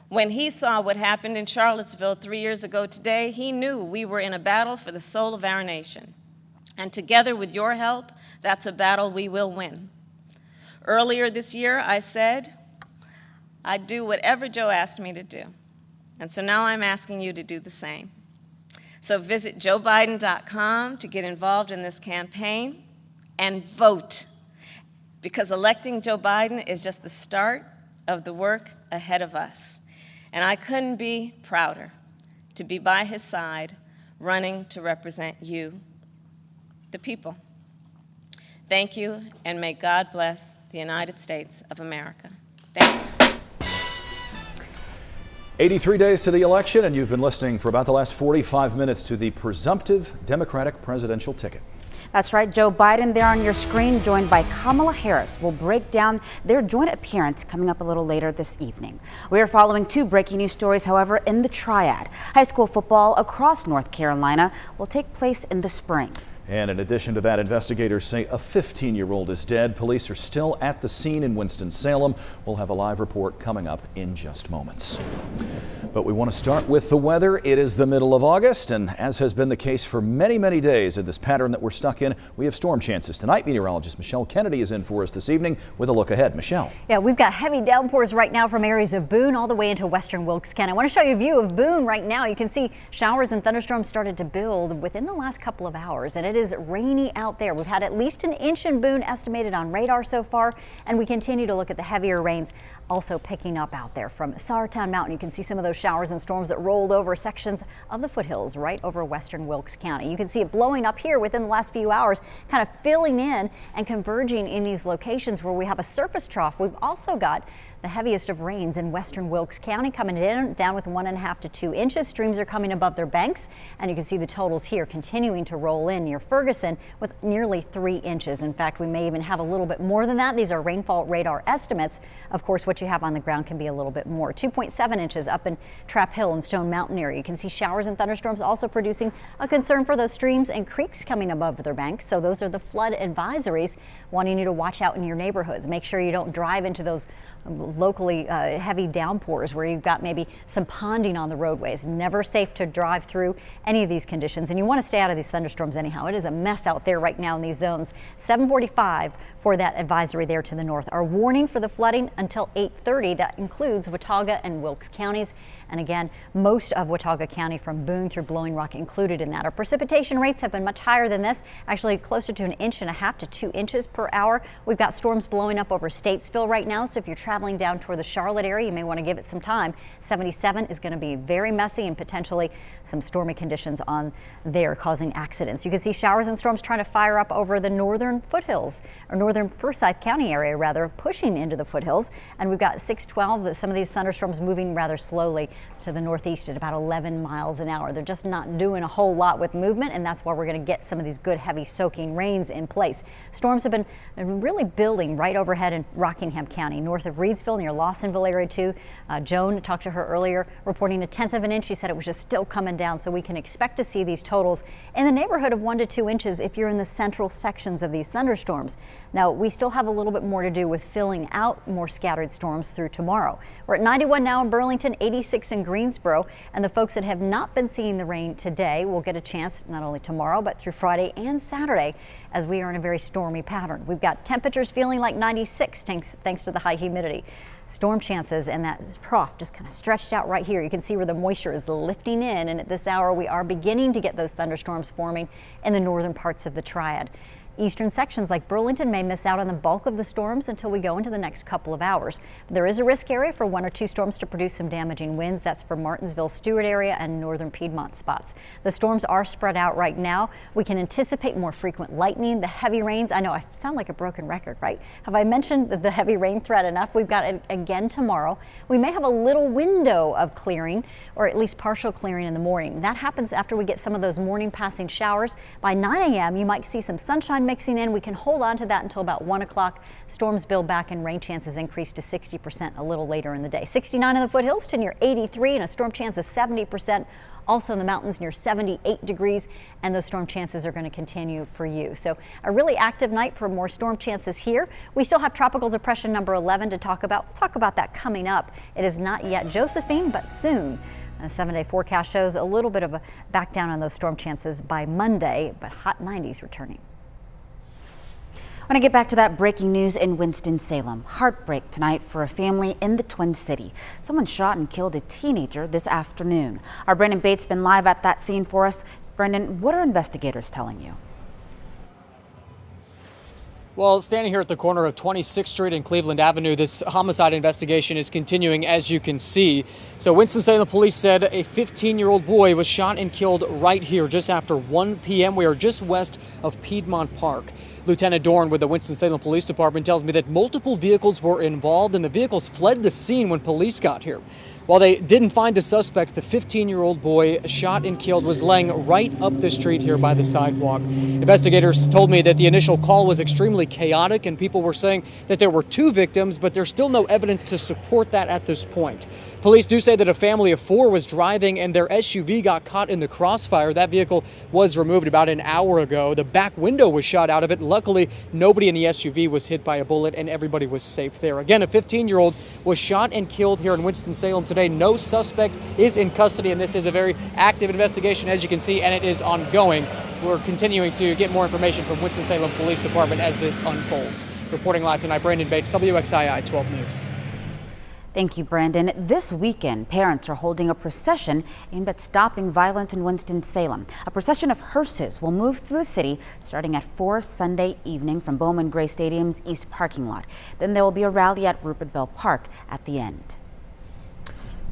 When he saw what happened in Charlottesville 3 years ago today, he knew we were in a battle for the soul of our nation. And together with your help, that's a battle we will win. Earlier this year, I said I'd do whatever Joe asked me to do. And so now I'm asking you to do the same. So visit joebiden.com to get involved in this campaign and vote, because electing Joe Biden is just the start of the work ahead of us. And I couldn't be prouder to be by his side, running to represent you, the people. Thank you, and may God bless the United States of America. Thank you. 83 days to the election, and you've been listening for about the last 45 minutes to the presumptive Democratic presidential ticket. That's right, Joe Biden there on your screen, joined by Kamala Harris. We'll break down their joint appearance coming up a little later this evening. We are following two breaking news stories, however, in the triad. High school football across North Carolina will take place in the spring. And in addition to that, investigators say a 15-year-old is dead. Police are still at the scene in Winston-Salem. We'll have a live report coming up in just moments. But we want to start with the weather. It is the middle of August, and as has been the case for many, many days in this pattern that we're stuck in, we have storm chances. Tonight, meteorologist Michelle Kennedy is in for us this evening with a look ahead. Michelle. Yeah, we've got heavy downpours right now from areas of Boone all the way into western Wilkes County. I want to show you a view of Boone right now. You can see showers and thunderstorms started to build within the last couple of hours, and it it is rainy out there. We've had at least an inch in Boone estimated on radar so far, and we continue to look at the heavier rains also picking up out there from Sauratown Mountain. You can see some of those showers and storms that rolled over sections of the foothills right over western Wilkes County. You can see it blowing up here within the last few hours, kind of filling in and converging in these locations where we have a surface trough. We've also got the heaviest of rains in western Wilkes County coming in down with 1.5 to 2 inches. Streams are coming above their banks, and you can see the totals here continuing to roll in near Ferguson with nearly 3 inches. In fact, we may even have a little bit more than that. These are rainfall radar estimates. Of course, what you have on the ground can be a little bit more. 2.7 inches up in Trap Hill and Stone Mountain area. You can see showers and thunderstorms also producing a concern for those streams and creeks coming above their banks. So those are the flood advisories, wanting you to watch out in your neighborhoods. Make sure you don't drive into those locally heavy downpours where you've got maybe some ponding on the roadways. Never safe to drive through any of these conditions, and you want to stay out of these thunderstorms anyhow. It is a mess out there right now in these zones. 7:45 for that advisory there to the north. Our warning for the flooding until 8:30. That includes Watauga and Wilkes counties, and again, most of Watauga County from Boone through Blowing Rock included in that. Our precipitation rates have been much higher than this, actually closer to 1.5 to 2 inches per hour. We've got storms blowing up over Statesville right now, so if you're traveling down toward the Charlotte area, you may want to give it some time. 77 is going to be very messy and potentially some stormy conditions on there causing accidents. You can see showers and storms trying to fire up over the northern foothills, or northern Forsyth County area rather, pushing into the foothills. And we've got 612, some of these thunderstorms moving rather slowly to the northeast at about 11 miles an hour. They're just not doing a whole lot with movement, and that's why we're going to get some of these good heavy soaking rains in place. Storms have been really building right overhead in Rockingham County, north of Reedsville, near Lawsonville area too. Joan talked to her earlier, reporting 1/10 of an inch. She said it was just still coming down, so we can expect to see these totals in the neighborhood of 1 to 2 inches if you're in the central sections of these thunderstorms. Now, we still have a little bit more to do with filling out more scattered storms through tomorrow. We're at 91 now in Burlington, 86 in Greensboro, and the folks that have not been seeing the rain today will get a chance not only tomorrow but through Friday and Saturday, as we are in a very stormy pattern. We've got temperatures feeling like 96 thanks to the high humidity. Storm chances, and that trough just kind of stretched out right here. You can see where the moisture is lifting in, and at this hour we are beginning to get those thunderstorms forming in the northern parts of the Triad. Eastern sections like Burlington may miss out on the bulk of the storms until we go into the next couple of hours. There is a risk area for 1 or 2 storms to produce some damaging winds. That's for Martinsville, Stewart area and northern Piedmont spots. The storms are spread out right now. We can anticipate more frequent lightning, the heavy rains. I know I sound like a broken record, right? Have I mentioned the heavy rain threat enough? We've got it again tomorrow. We may have a little window of clearing, or at least partial clearing in the morning. That happens after we get some of those morning passing showers. By 9 a.m. you might see some sunshine mixing in. We can hold on to that until about 1 o'clock. Storms build back and rain chances increase to 60% a little later in the day. 69 in the foothills to near 83, and a storm chance of 70%. Also in the mountains near 78 degrees, and those storm chances are going to continue for you. So a really active night for more storm chances here. We still have tropical depression number 11 to talk about. We'll talk about that coming up. It is not yet Josephine, but soon. A 7-day forecast shows a little bit of a back down on those storm chances by Monday, but hot 90s returning. I want to get back to that breaking news in Winston-Salem. Heartbreak tonight for a family in the Twin City. Someone shot and killed a teenager this afternoon. Our Brendan Bates has been live at that scene for us. Brendan, what are investigators telling you? Well, standing here at the corner of 26th Street and Cleveland Avenue, this homicide investigation is continuing, as you can see. So Winston-Salem police said a 15-year-old boy was shot and killed right here just after 1 p.m. We are just west of Piedmont Park. Lieutenant Dorn with the Winston-Salem Police Department tells me that multiple vehicles were involved and the vehicles fled the scene when police got here. While they didn't find a suspect, the 15-year-old boy shot and killed was laying right up the street here by the sidewalk. Investigators told me that the initial call was extremely chaotic and people were saying that there were 2 victims, but there's still no evidence to support that at this point. Police do say that a family of 4 was driving and their SUV got caught in the crossfire. That vehicle was removed about an hour ago. The back window was shot out of it. Luckily, nobody in the SUV was hit by a bullet and everybody was safe there. Again, a 15-year-old was shot and killed here in Winston-Salem today. No suspect is in custody, and this is a very active investigation, as you can see, and it is ongoing. We're continuing to get more information from Winston-Salem Police Department as this unfolds. Reporting live tonight, Brandon Bates, WXII 12 News. Thank you, Brandon. This weekend, parents are holding a procession aimed at stopping violence in Winston-Salem. A procession of hearses will move through the city starting at 4 Sunday evening from Bowman Gray Stadium's east parking lot. Then there will be a rally at Rupert Bell Park at the end.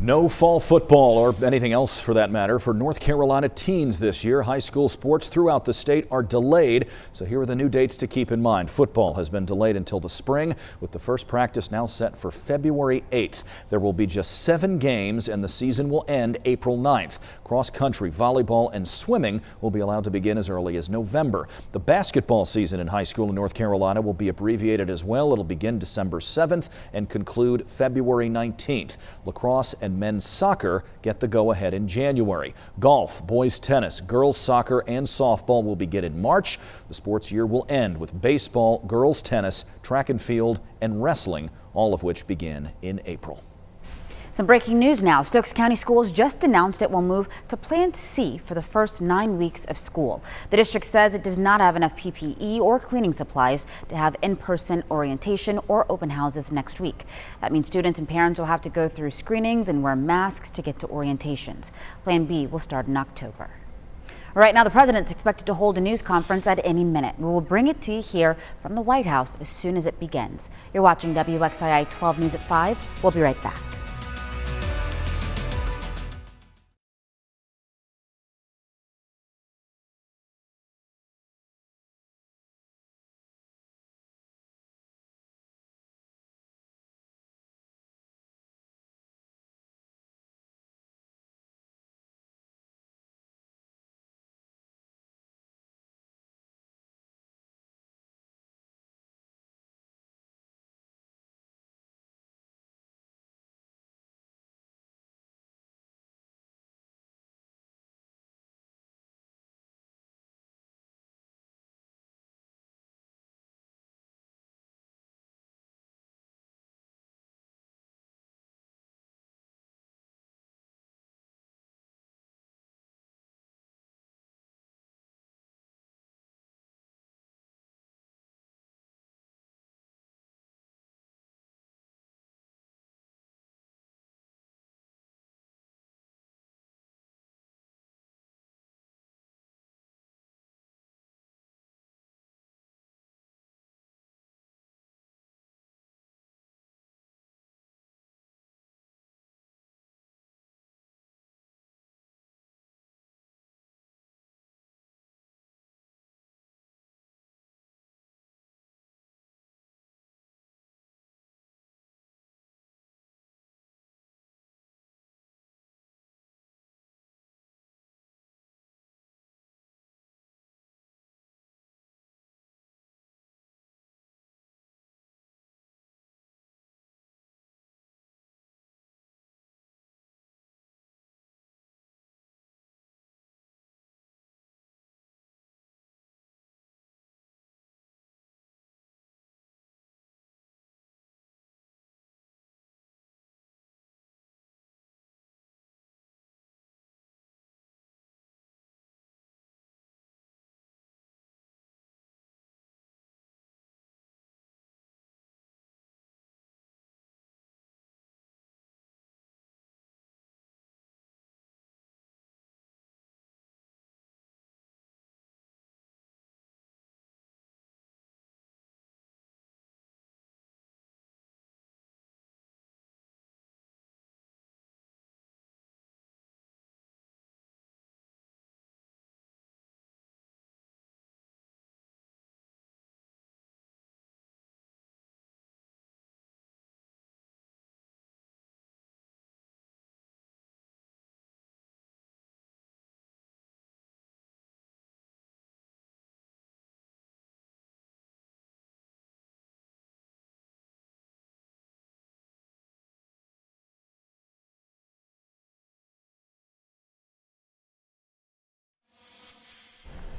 No fall football or anything else for that matter for North Carolina teens this year. High school sports throughout the state are delayed, so here are the new dates to keep in mind. Football has been delayed until the spring, with the first practice now set for February 8th. There will be just 7 games and the season will end April 9th. Cross country, volleyball and swimming will be allowed to begin as early as November. The basketball season in high school in North Carolina will be abbreviated as well. It'll begin December 7th and conclude February 19th. Lacrosse and men's soccer get the go-ahead in January. Golf, boys tennis, girls soccer, and softball will begin in March. The sports year will end with baseball, girls tennis, track and field, and wrestling, all of which begin in April. Some breaking news now. Stokes County Schools just announced it will move to Plan C for the first 9 weeks of school. The district says it does not have enough PPE or cleaning supplies to have in-person orientation or open houses next week. That means students and parents will have to go through screenings and wear masks to get to orientations. Plan B will start in October. Right now, the president's expected to hold a news conference at any minute. We will bring it to you here from the White House as soon as it begins. You're watching WXII 12 News at 5. We'll be right back.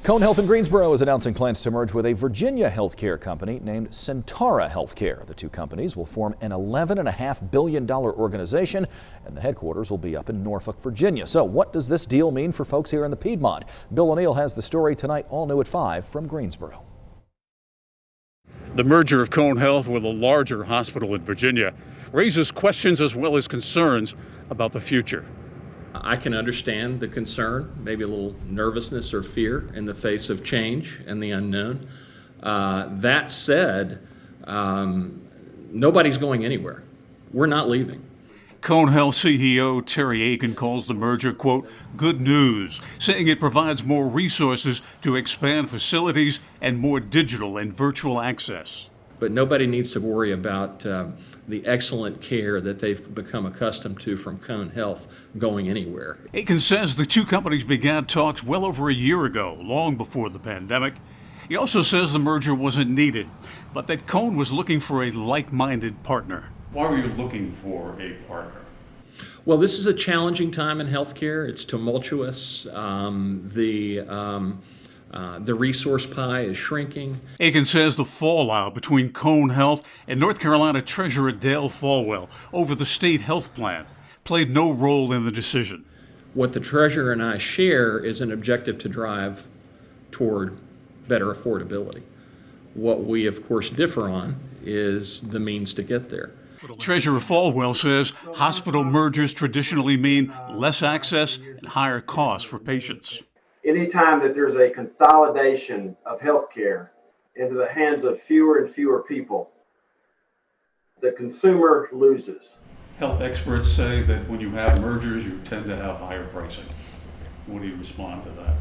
Cone Health in Greensboro is announcing plans to merge with a Virginia healthcare company named Centara Healthcare. The two companies will form an $11.5 billion organization, and the headquarters will be up in Norfolk, Virginia. So what does this deal mean for folks here in the Piedmont? Bill O'Neill has the story tonight, all new at 5 from Greensboro. The merger of Cone Health with a larger hospital in Virginia raises questions as well as concerns about the future. I can understand the concern, maybe a little nervousness or fear in the face of change and the unknown. That said, nobody's going anywhere. We're not leaving. Cone Health CEO Terry Aiken calls the merger, quote, good news, saying it provides more resources to expand facilities and more digital and virtual access. But nobody needs to worry about the excellent care that they've become accustomed to from Cone Health going anywhere. Aiken says the two companies began talks well over a year ago, long before the pandemic. He also says the merger wasn't needed, but that Cone was looking for a like-minded partner. Why were you looking for a partner? Well, this is a challenging time in healthcare. It's tumultuous. The resource pie is shrinking. Aiken says the fallout between Cone Health and North Carolina Treasurer Dale Folwell over the state health plan played no role in the decision. What the Treasurer and I share is an objective to drive toward better affordability. What we, of course, differ on is the means to get there. Treasurer Folwell says hospital mergers traditionally mean less access and higher costs for patients. Anytime that there's a consolidation of healthcare into the hands of fewer and fewer people, the consumer loses. Health experts say that when you have mergers, you tend to have higher pricing. What do you respond to that?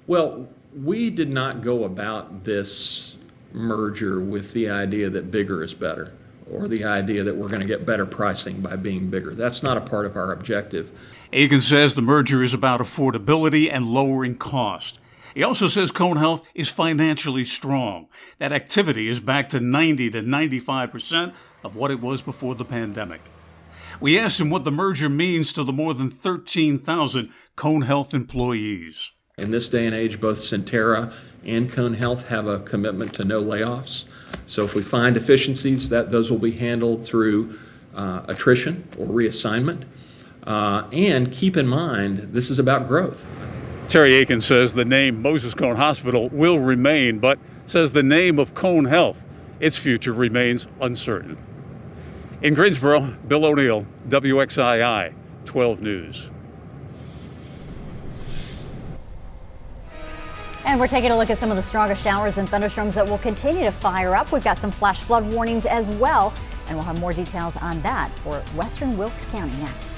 Well, we did not go about this merger with the idea that bigger is better, or the idea that we're going to get better pricing by being bigger. That's not a part of our objective. Aiken says the merger is about affordability and lowering cost. He also says Cone Health is financially strong. That activity is back to 90 to 95% of what it was before the pandemic. We asked him what the merger means to the more than 13,000 Cone Health employees. In this day and age, both Centera and Cone Health have a commitment to no layoffs. So if we find efficiencies, those will be handled through attrition or reassignment. And keep in mind, this is about growth. Terry Aiken says the name Moses Cone Hospital will remain, but says the name of Cone Health, its future remains uncertain. In Greensboro, Bill O'Neill, WXII 12 News. And we're taking a look at some of the strongest showers and thunderstorms that will continue to fire up. We've got some flash flood warnings as well, and we'll have more details on that for western Wilkes County next.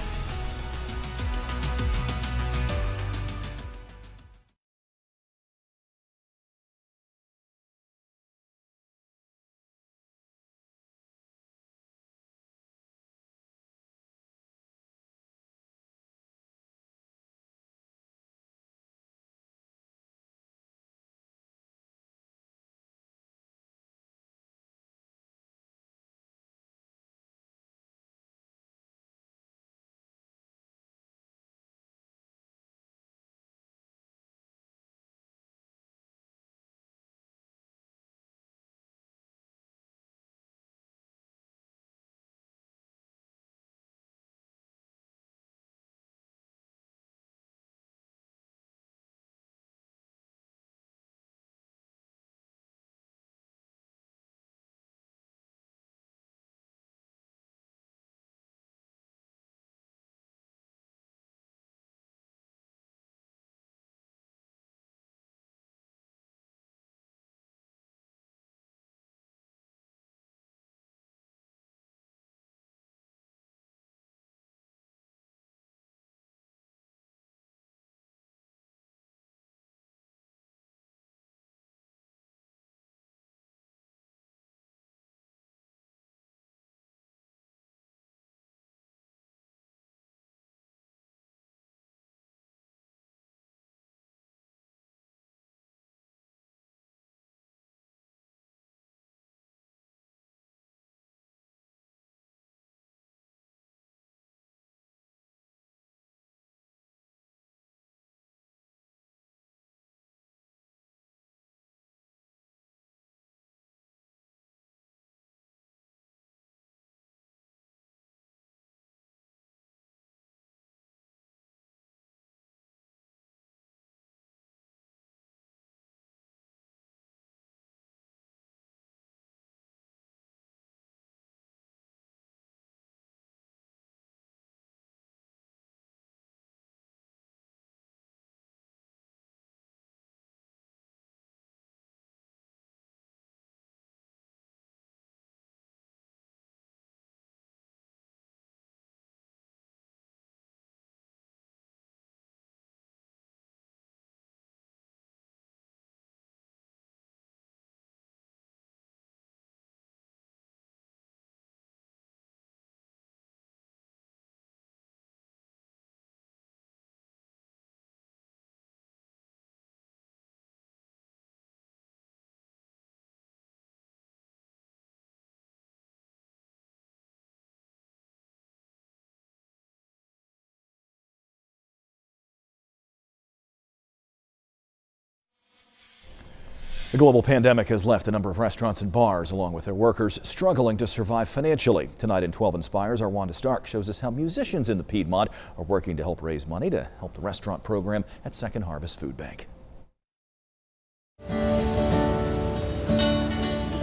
The global pandemic has left a number of restaurants and bars, along with their workers, struggling to survive financially. Tonight in 12 Inspires, our Wanda Stark shows us how musicians in the Piedmont are working to help raise money to help the restaurant program at Second Harvest Food Bank.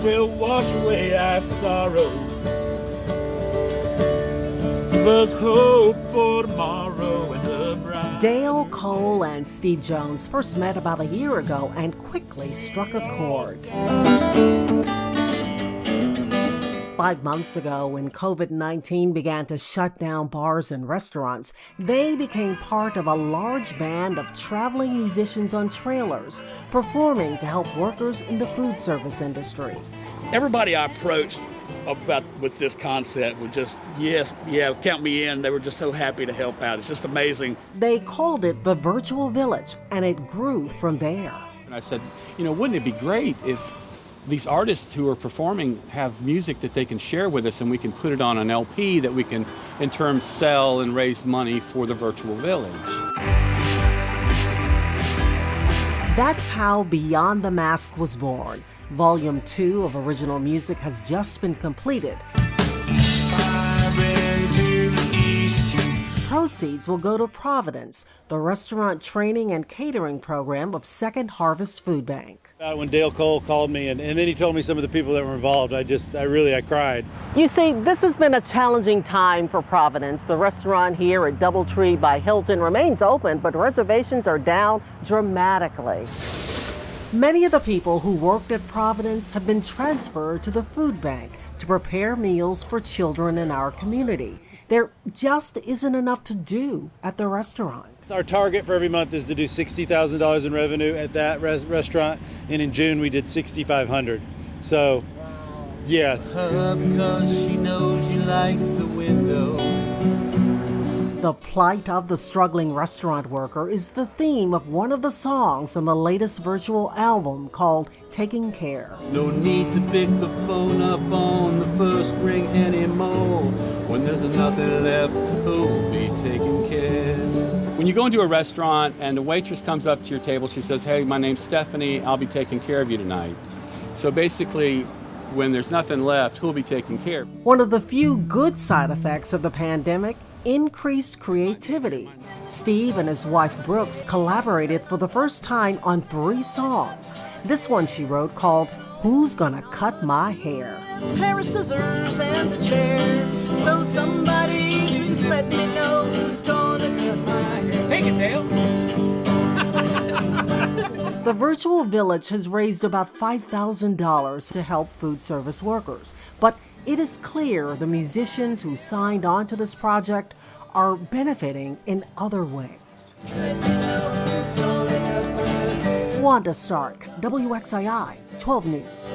Will wash away our sorrow. There's hope for tomorrow and the bright. Dale Cole and Steve Jones first met about a year ago and quickly struck a chord. 5 months ago, when COVID-19 began to shut down bars and restaurants, they became part of a large band of traveling musicians on trailers, performing to help workers in the food service industry. Everybody I approached with this concept was just, yes, yeah, count me in. They were just so happy to help out. It's just amazing. They called it the Virtual Village, and it grew from there. And I said, wouldn't it be great if these artists who are performing have music that they can share with us, and we can put it on an LP that we can in turn sell and raise money for the Virtual Village. That's how Beyond the Mask was born. Volume 2 of original music has just been completed. Proceeds will go to Providence, the restaurant training and catering program of Second Harvest Food Bank. When Dale Cole called me and then he told me some of the people that were involved, I cried. You see, this has been a challenging time for Providence. The restaurant here at Doubletree by Hilton remains open, but reservations are down dramatically. Many of the people who worked at Providence have been transferred to the food bank to prepare meals for children in our community. There just isn't enough to do at the restaurant. Our target for every month is to do $60,000 in revenue at that restaurant, and in June we did $6,500. So, yeah. Because she knows you like the window. The plight of the struggling restaurant worker is the theme of one of the songs on the latest virtual album called Taking Care. No need to pick the phone up on the first ring anymore. When there's nothing left, who'll be taking care? When you go into a restaurant and the waitress comes up to your table, she says, "Hey, my name's Stephanie, I'll be taking care of you tonight." So basically, when there's nothing left, who'll be taking care? One of the few good side effects of the pandemic, increased creativity. Steve and his wife Brooks collaborated for the first time on 3 songs. This one she wrote called Who's Gonna Cut My Hair? Pair of scissors and a chair, so somebody just let me know who's gonna cut my hair. Take it, Dale. The Virtual Village has raised about $5,000 to help food service workers, but it is clear the musicians who signed on to this project are benefiting in other ways. Wanda Stark, WXII 12 News.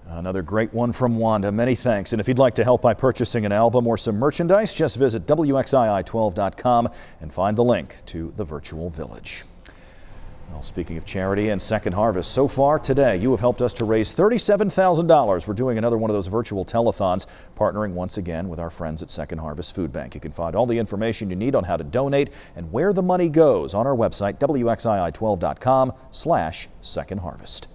Another great one from Wanda. Many thanks. And if you'd like to help by purchasing an album or some merchandise, just visit WXII12.com and find the link to the Virtual Village. Well, speaking of charity and Second Harvest, so far today you have helped us to raise $37,000. We're doing another one of those virtual telethons, partnering once again with our friends at Second Harvest Food Bank. You can find all the information you need on how to donate and where the money goes on our website, WXII12.com/Second Harvest.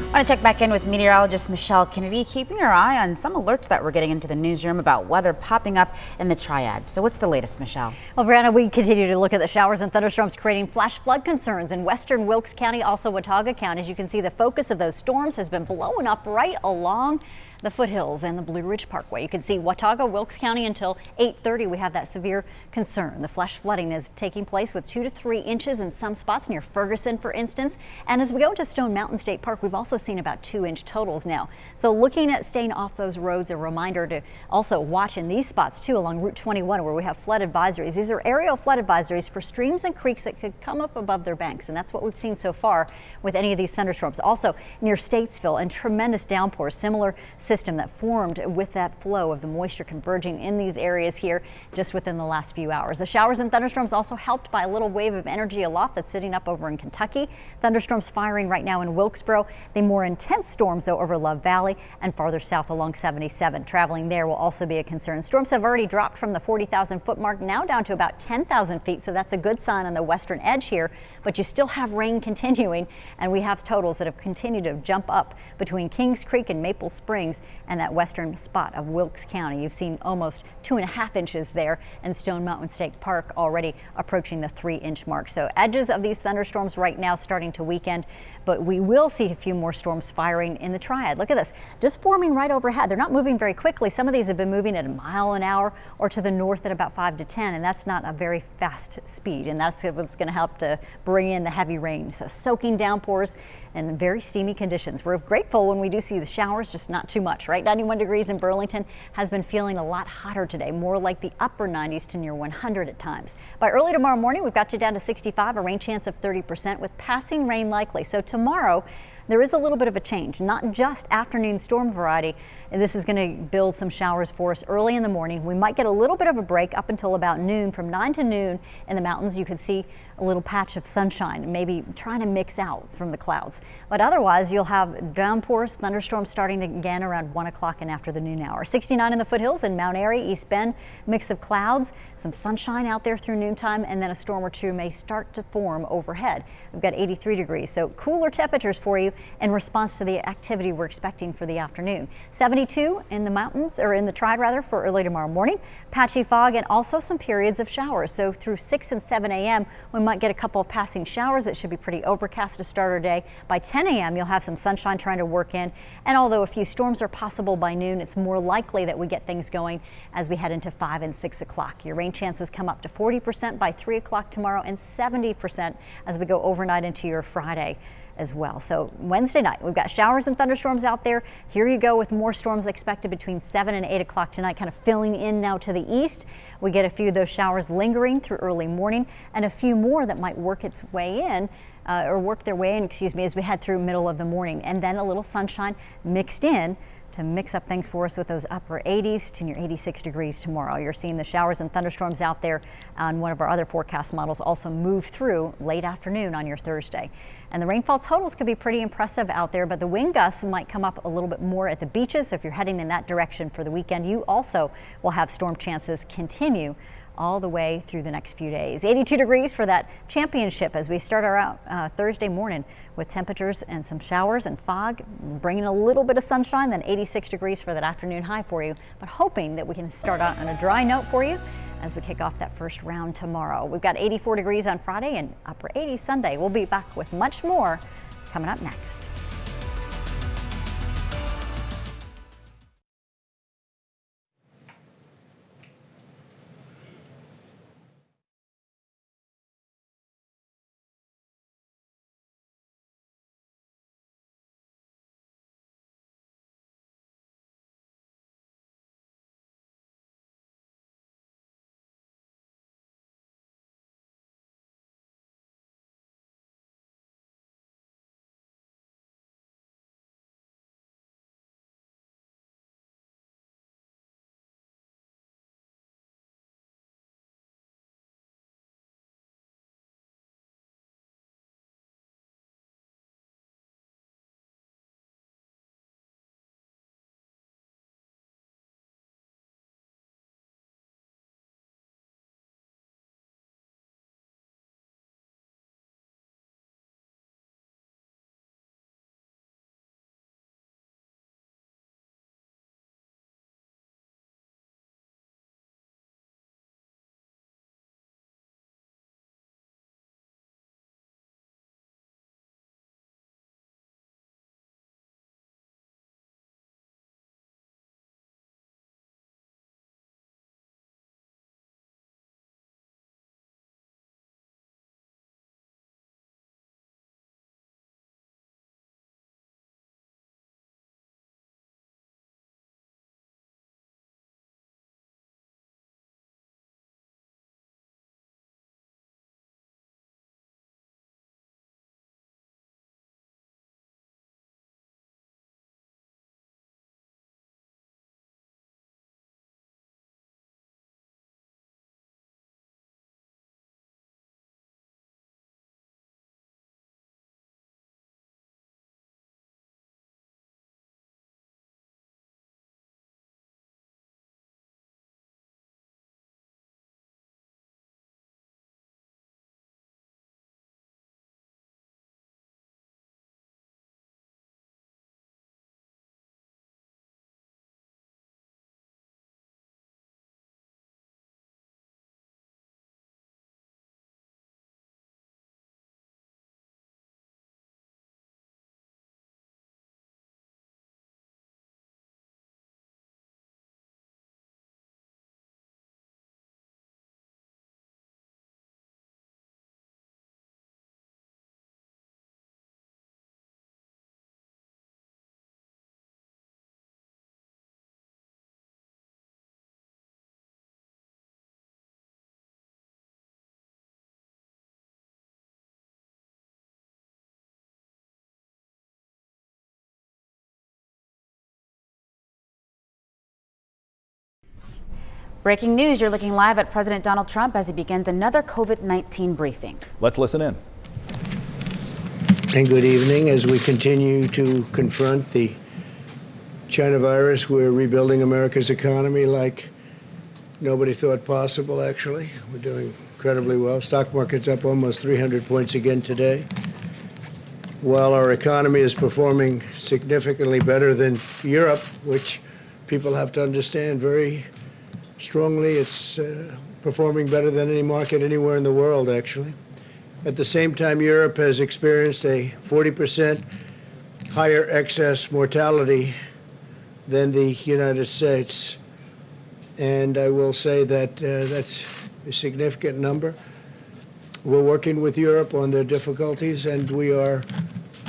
I want to check back in with meteorologist Michelle Kennedy, keeping our eye on some alerts that we're getting into the newsroom about weather popping up in the Triad. So what's the latest, Michelle? Well, Brianna, we continue to look at the showers and thunderstorms creating flash flood concerns in western Wilkes County, also Watauga County. As you can see, the focus of those storms has been blowing up right along the foothills and the Blue Ridge Parkway. You can see Watauga, Wilkes County until 8:30. We have that severe concern. The flash flooding is taking place with 2 to 3 inches in some spots near Ferguson, for instance. And as we go into Stone Mountain State Park, we've also seen about 2-inch totals now. So looking at staying off those roads, a reminder to also watch in these spots too along Route 21 where we have flood advisories. These are aerial flood advisories for streams and creeks that could come up above their banks. And that's what we've seen so far with any of these thunderstorms. Also near Statesville and tremendous downpours, similar system system that formed with that flow of the moisture converging in these areas here just within the last few hours. The showers and thunderstorms also helped by a little wave of energy aloft that's sitting up over in Kentucky. Thunderstorms firing right now in Wilkesboro. The more intense storms, though, over Love Valley and farther south along 77. Traveling there will also be a concern. Storms have already dropped from the 40,000 foot mark now down to about 10,000 feet, so that's a good sign on the western edge here, but you still have rain continuing, and we have totals that have continued to jump up between Kings Creek and Maple Springs and that western spot of Wilkes County. You've seen almost 2.5 inches there, and Stone Mountain State Park already approaching the 3-inch mark. So edges of these thunderstorms right now starting to weaken, but we will see a few more storms firing in the triad. Look at this, just forming right overhead. They're not moving very quickly. Some of these have been moving at a mile an hour or to the north at about 5 to 10, and that's not a very fast speed, and that's what's going to help to bring in the heavy rain. So soaking downpours and very steamy conditions. We're grateful when we do see the showers, just not too much, right? 91 degrees in Burlington, has been feeling a lot hotter today, more like the upper 90s to near 100 at times. By early tomorrow morning, we've got you down to 65, a rain chance of 30% with passing rain likely. So tomorrow, there is a little bit of a change, not just afternoon storm variety. And this is going to build some showers for us early in the morning. We might get a little bit of a break up until about noon. From 9 to noon in the mountains, you could see a little patch of sunshine, maybe trying to mix out from the clouds. But otherwise, you'll have downpours, thunderstorms starting again around 1 o'clock and after the noon hour. 69 in the foothills in Mount Airy, East Bend, mix of clouds, some sunshine out there through noontime, and then a storm or two may start to form overhead. We've got 83 degrees, so cooler temperatures for you in response to the activity we're expecting for the afternoon. 72 in the mountains, or in the triad rather, for early tomorrow morning. Patchy fog and also some periods of showers. So through 6 and 7 a.m. we might get a couple of passing showers. It should be pretty overcast to start our day. By 10 a.m. you'll have some sunshine trying to work in. And although a few storms are possible by noon, it's more likely that we get things going as we head into 5 and 6 o'clock. Your rain chances come up to 40% by 3 o'clock tomorrow and 70% as we go overnight into your Friday as well. So Wednesday night, we've got showers and thunderstorms out there. Here you go with more storms expected between 7 and 8 o'clock tonight, kind of filling in now to the east. We get a few of those showers lingering through early morning and a few more that might work its way in work their way in, as we head through middle of the morning, and then a little sunshine mixed in to mix up things for us with those upper 80s to near 86 degrees tomorrow. You're seeing the showers and thunderstorms out there on one of our other forecast models also move through late afternoon on your Thursday. And the rainfall totals could be pretty impressive out there, but the wind gusts might come up a little bit more at the beaches. So if you're heading in that direction for the weekend, you also will have storm chances continue all the way through the next few days. 82 degrees for that championship as we start our out Thursday morning with temperatures and some showers and fog, bringing a little bit of sunshine, then 86 degrees for that afternoon high for you, but hoping that we can start out on a dry note for you as we kick off that first round tomorrow. We've got 84 degrees on Friday and upper 80s Sunday. We'll be back with much more coming up next. Breaking news, you're looking live at President Donald Trump as he begins another COVID-19 briefing. Let's listen in. And good evening. As we continue to confront the China virus, we're rebuilding America's economy like nobody thought possible, actually. We're doing incredibly well. Stock market's up almost 300 points again today. While our economy is performing significantly better than Europe, which people have to understand very strongly, it's performing better than any market anywhere in the world, actually. At the same time, Europe has experienced a 40% higher excess mortality than the United States. And I will say that that's a significant number. We're working with Europe on their difficulties, and we are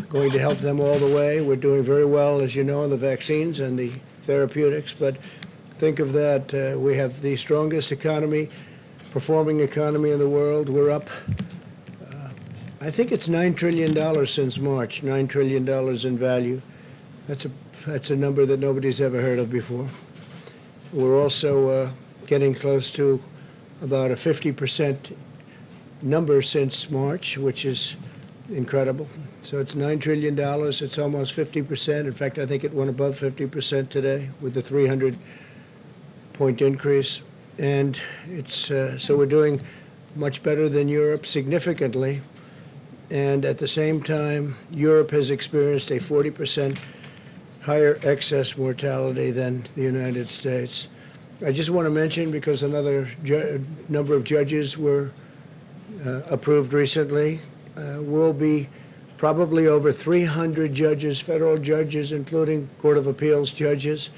going to help them all the way. We're doing very well, as you know, in the vaccines and the therapeutics, but think of that. We have the strongest economy, performing economy in the world. We're up, I think it's $9 trillion since March, $9 trillion in value. That's a number that nobody's ever heard of before. We're also getting close to about a 50% number since March, which is incredible. So it's $9 trillion. It's almost 50%. In fact, I think it went above 50% today with the 300-point increase. And it's so we're doing much better than Europe, significantly. And at the same time, Europe has experienced a 40% higher excess mortality than the United States. I just want to mention, because another number of judges were approved recently, will be probably over 300 judges, federal judges, including Court of Appeals judges,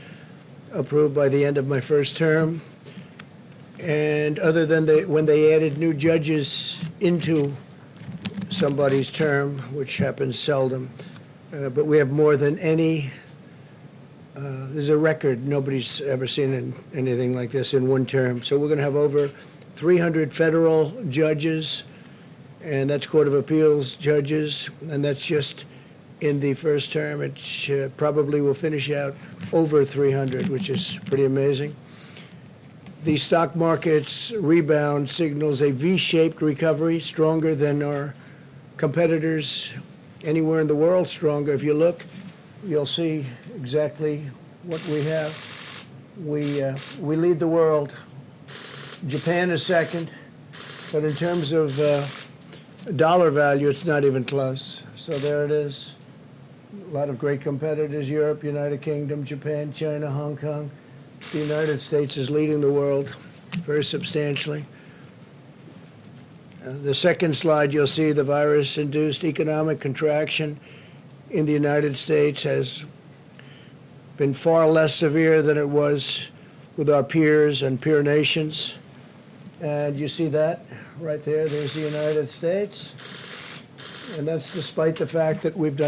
approved by the end of my first term. And other than when they added new judges into somebody's term, which happens seldom, but we have more than any. There's a record. Nobody's ever seen anything like this in one term. So we're going to have over 300 federal judges, and that's Court of Appeals judges, and that's just in the first term. It probably will finish out over 300, which is pretty amazing. The stock market's rebound signals a V-shaped recovery, stronger than our competitors anywhere in the world, stronger. If you look, you'll see exactly what we have. We lead the world. Japan is second, but in terms of dollar value, it's not even close. So there it is. A lot of great competitors: Europe, United Kingdom, Japan, China, Hong Kong. The United States is leading the world very substantially. The second slide, you'll see the virus-induced economic contraction in the United States has been far less severe than it was with our peers and peer nations. And you see that right there. There's the United States. And that's despite the fact that we've done